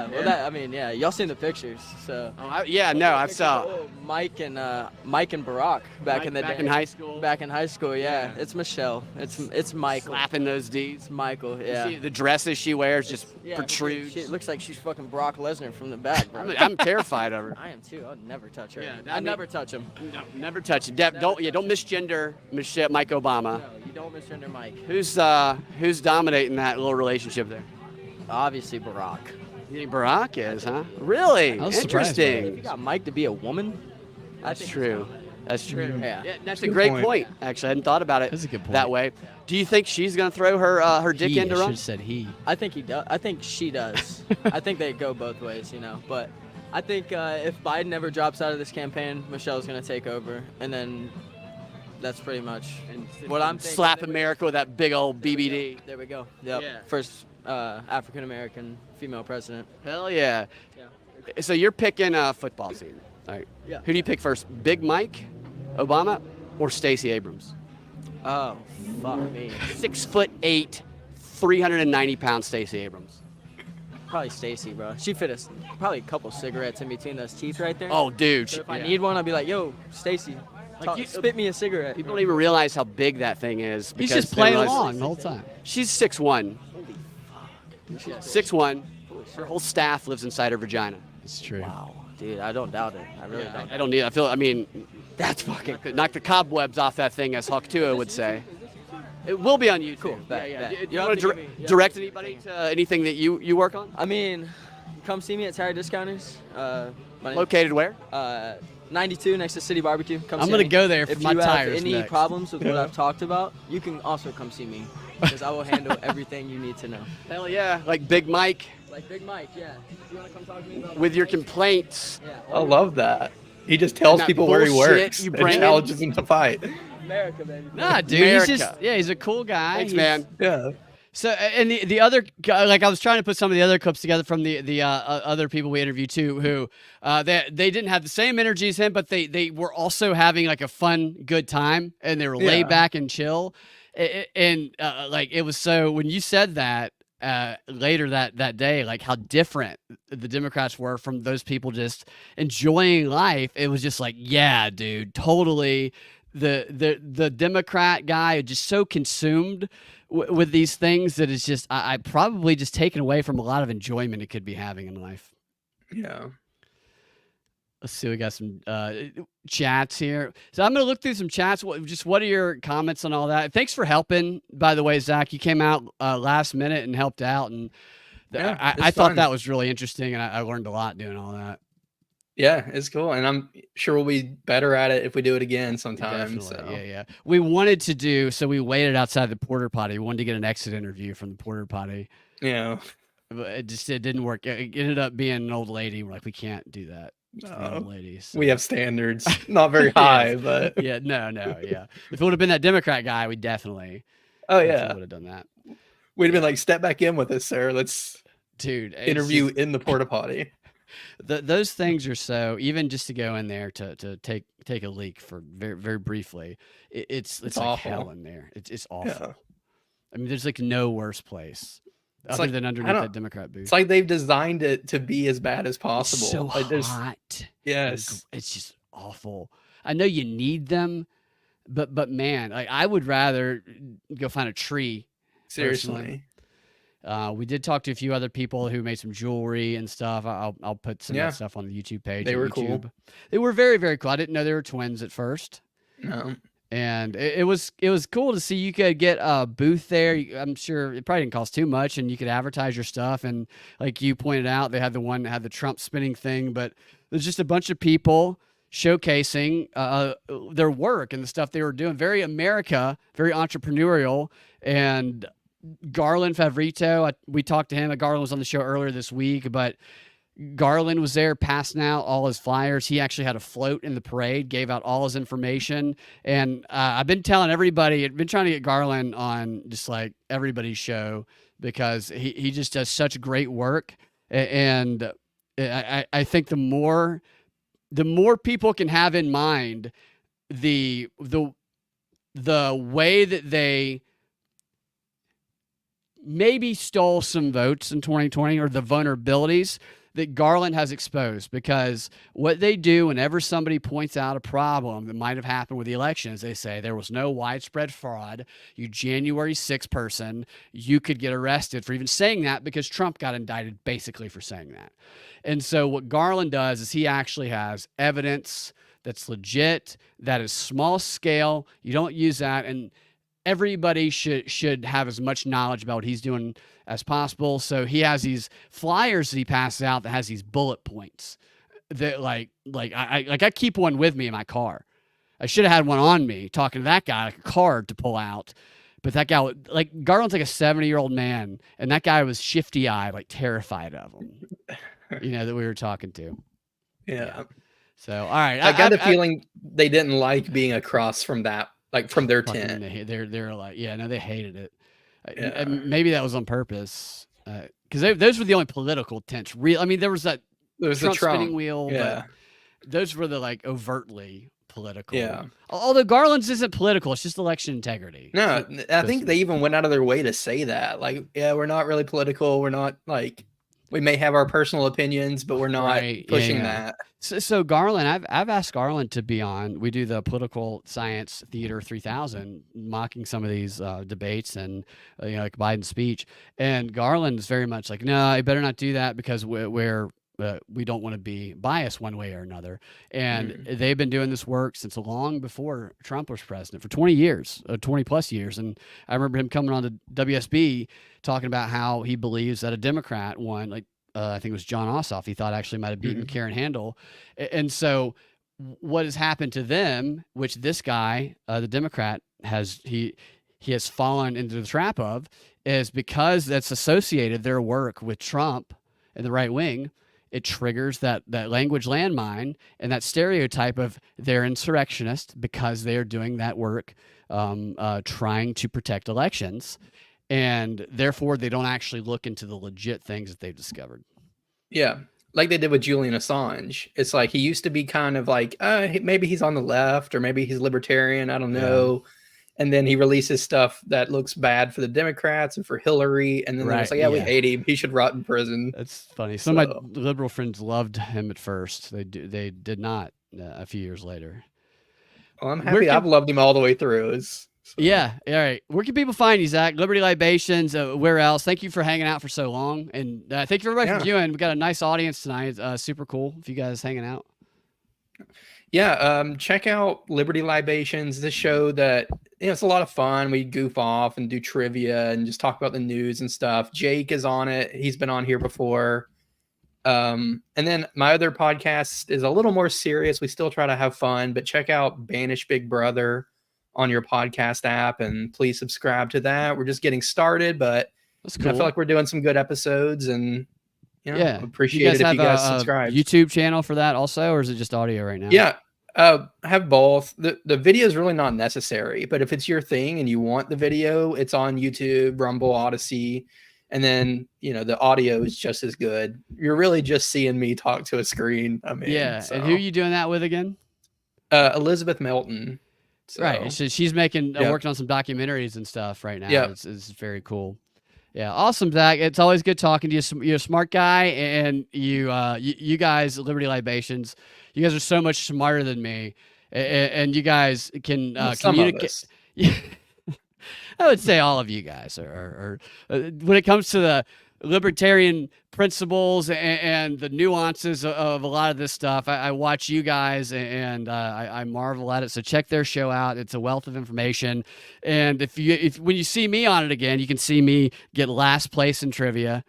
Well, y'all seen the pictures, so. I saw. Mike and Barack back in the day. Back in high school. Back in high school, yeah. It's Michelle. It's Michael. Slapping those D's. It's Michael, yeah. You see the dresses she wears just protrude. It looks like she's fucking Brock Lesnar from the back, bro. I'm terrified of her. I am too. I'd never touch her. Yeah, I'd never touch him. No, never touch him. Don't misgender Mike Obama. No, you don't misgender Mike. Who's dominating that little relationship there? Obviously Barack. You think Barack is, huh? Really? Interesting. If you got Mike to be a woman, that's true. That's true. Yeah, that's a great point. Actually, I hadn't thought about it that way. Do you think she's gonna throw her dick into Ron? I should have said he. I think he does. I think she does. I think they go both ways, you know. But I think if Biden ever drops out of this campaign, Michelle's gonna take over, and then that's pretty much what I'm thinking. Slap America with that big old BBD. There we go. Yep. Yeah. First African American female president. Hell yeah. So you're picking a football team. All right. Yeah. Who do you pick first? Big Mike Obama or Stacey Abrams? Oh, fuck me. 6'8", 390-pound Stacey Abrams. Probably Stacey, bro. She fit probably a couple cigarettes in between those teeth right there. Oh, dude. So if I need one, I'll be like, yo, Stacey, spit me a cigarette. People don't even realize how big that thing is. He's just playing along the whole time. She's 6'1". 6'1". Her whole staff lives inside her vagina. It's true. Wow. Dude, I don't doubt it. I really don't. I don't need it. I mean, that's fucking knock the cobwebs off that thing, as Hawk Tua would say. It will be on YouTube. Cool. You want to direct anybody to anything that you work on? I mean, come see me at Tire Discounters. Located where? 92 next to City Barbecue. Come I'm going to go there for if my tires. If you have any problems with what I've talked about, you can also come see me because I will handle everything you need to know. Hell yeah. Like Big Mike. Like Big Mike, yeah. You want to come talk to me about with your complaints. Yeah. I love that. He just tells people where he works and challenges them to fight. America, baby. Nah, dude, he's a cool guy. Thanks, man. Yeah. So, and the other, like, I was trying to put some of the other clips together from the other people we interviewed too, who they didn't have the same energy as him, but they were also having like a fun, good time, and they were laid back and chill, and like it was so when you said that. later that day, like how different the Democrats were from those people just enjoying life. It was just like, yeah, dude, totally. The Democrat guy just so consumed with these things that it's just I probably just taken away from a lot of enjoyment it could be having in life. Yeah. Let's see. We got some chats here. So I'm going to look through some chats. What are your comments on all that? Thanks for helping, by the way, Zach. You came out last minute and helped out. And I thought that was really interesting. And I learned a lot doing all that. Yeah, it's cool. And I'm sure we'll be better at it if we do it again sometime. So. Yeah. We wanted to do, so we waited outside the porta potty. We wanted to get an exit interview from the porta potty. Yeah. But it didn't work. It ended up being an old lady. We're like, we can't do that. Ladies. So. We have standards, not very high, but yeah. If it would have been that Democrat guy, we definitely. Oh yeah, would have done that. We'd have been like, step back in with us, sir. Let's interview in the porta potty. Those things are so, even just to go in there to take a leak for very, very briefly, it's like awful. Hell in there. It's awful. Yeah. I mean, there's like no worse place. Other than underneath that Democrat booth. It's like they've designed it to be as bad as possible. It's so like hot. Yes. It's just awful. I know you need them, but man, like I would rather go find a tree. Seriously. We did talk to a few other people who made some jewelry and stuff. I'll put some of that stuff on the YouTube page. They were cool. They were very, very cool. I didn't know they were twins at first. No. And it was cool to see you could get a booth there. I'm sure it probably didn't cost too much, and you could advertise your stuff. And like you pointed out, they had the one that had the Trump spinning thing, but there's just a bunch of people showcasing their work and the stuff they were doing. Very America, very entrepreneurial. And Garland Favorito, we talked to him. Garland was on the show earlier this week, but Garland was there passing out all his flyers. He actually had a float in the parade, gave out all his information. And I've been telling everybody, I've been trying to get Garland on just like everybody's show because he just does such great work. And I think the more people can have in mind the way that they maybe stole some votes in 2020 or the vulnerabilities that Garland has exposed, because what they do whenever somebody points out a problem that might have happened with the elections, they say there was no widespread fraud. You January 6th person, you could get arrested for even saying that because Trump got indicted basically for saying that. And so what Garland does is he actually has evidence that's legit, that is small scale. You don't use that. And everybody should have as much knowledge about what he's doing as possible. So he has these flyers that he passes out that has these bullet points that I keep one with me in my car. I should have had one on me talking to that guy, like a card to pull out. But that guy, like Garland's like a 70-year-old man, and that guy was shifty-eyed, like terrified of him. That we were talking to. Yeah. So all right, I got the feeling they didn't like being across from that. Like from their tent. They're like, they hated it. And maybe that was on purpose. Because those were the only political tents. There was the Trump spinning wheel. Yeah. But those were the like overtly political. Yeah. Although Garland's isn't political. It's just election integrity. No, I think they even went out of their way to say that. Like, yeah, we're not really political. We're not like, we may have our personal opinions, but we're not pushing that. So Garland, I've asked Garland to be on. We do the Political Science Theater 3000, mocking some of these debates and like Biden's speech. And Garland is very much like, no, I better not do that because we don't want to be biased one way or another. And they've been doing this work since long before Trump was president, for 20 years, 20 plus years. And I remember him coming on to WSB talking about how he believes that a Democrat won, like I think it was John Ossoff, he thought actually might have beaten Karen Handel. And so what has happened to them, which this guy, the Democrat, he has fallen into the trap of, is because that's associated their work with Trump and the right wing. It triggers that language landmine and that stereotype of they're insurrectionists because they are doing that work trying to protect elections. And therefore, they don't actually look into the legit things that they've discovered. Yeah, like they did with Julian Assange. It's like he used to be kind of like, maybe he's on the left or maybe he's libertarian. I don't know. And then he releases stuff that looks bad for the Democrats and for Hillary. And then they're just like, we hate him. He should rot in prison. That's funny. Some of my liberal friends loved him at first. They did not a few years later. Well, I'm happy. I've loved him all the way through. Yeah. All right. Where can people find you, Zach? Liberty Libations. Where else? Thank you for hanging out for so long. And thank you everybody for viewing. We got a nice audience tonight. Super cool. If you guys hanging out. Yeah. Check out Liberty Libations, the show that, it's a lot of fun. We goof off and do trivia and just talk about the news and stuff. Jake is on it. He's been on here before. And then my other podcast is a little more serious. We still try to have fun, but check out Banish Big Brother on your podcast app and please subscribe to that. We're just getting started, but that's cool. I feel like we're doing some good episodes and appreciate it if you guys subscribe. YouTube channel for that also, or is it just audio right now? Yeah. Have both. The video is really not necessary, but if it's your thing and you want the video, it's on YouTube, Rumble, Odyssey. And then, the audio is just as good. You're really just seeing me talk to a screen. I mean, and who are you doing that with again? Elizabeth Melton. So, right. So she's working on some documentaries and stuff right now. It's very cool. Yeah. Awesome, Zach. It's always good talking to you. You're a smart guy, and you guys, Liberty Libations, you guys are so much smarter than me, and you guys can communicate. I would say all of you guys are when it comes to the libertarian principles and the nuances of a lot of this stuff. I watch you guys and I marvel at it. So check their show out. It's a wealth of information. And if when you see me on it again, you can see me get last place in trivia,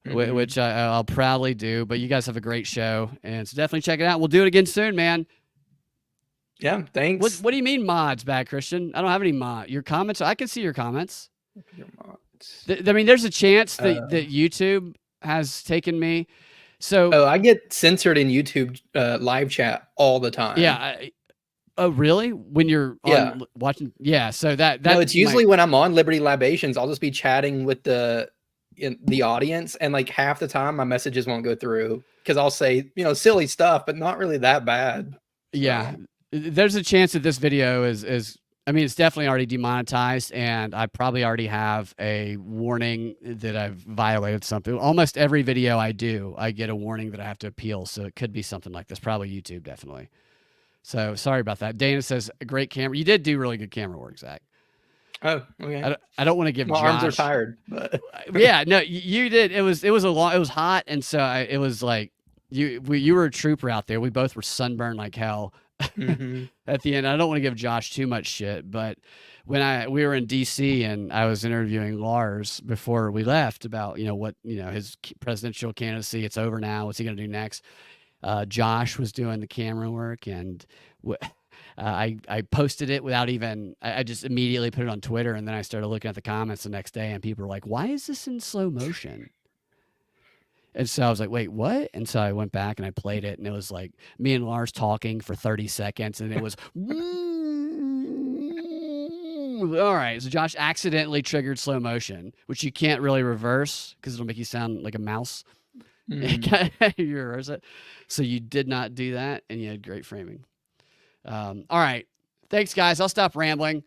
which I'll proudly do. But you guys have a great show, and so definitely check it out. We'll do it again soon, man. Yeah, thanks. What do you mean mods, Bad Christian? I don't have any your comments. I can see your comments. Your mods. I mean, there's a chance that YouTube has taken me. So I get censored in YouTube live chat all the time. Yeah. Oh, really? When you're watching? Yeah. So that no, it's usually when I'm on Liberty Libations, I'll just be chatting with the audience, and like half the time my messages won't go through because I'll say silly stuff, but not really that bad. So. Yeah. There's a chance that this video is I mean, it's definitely already demonetized, and I probably already have a warning that I've violated something. Almost every video I do, I get a warning that I have to appeal. So it could be something like this. Probably YouTube, definitely. So sorry about that. Dana says, a great camera. You did do really good camera work, Zach. Oh, okay. I don't want to give my arms are tired, but yeah, no, you did. It was hot, and so it was like you were a trooper out there. We both were sunburned like hell. At the end. I don't want to give Josh too much shit, but when we were in DC and I was interviewing Lars before we left about what his presidential candidacy, it's over now, what's he gonna do next, Josh was doing the camera work, and I posted it without even I just immediately put it on Twitter, and then I started looking at the comments the next day, and people were like, why is this in slow motion? And so I was like, wait, what? And so I went back and I played it, and it was like me and Lars talking for 30 seconds, and it was, all right. So Josh accidentally triggered slow motion, which you can't really reverse because it'll make you sound like a mouse. You reverse it. So you did not do that, and you had great framing. All right. Thanks, guys. I'll stop rambling.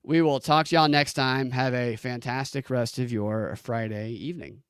We will talk to y'all next time. Have a fantastic rest of your Friday evening.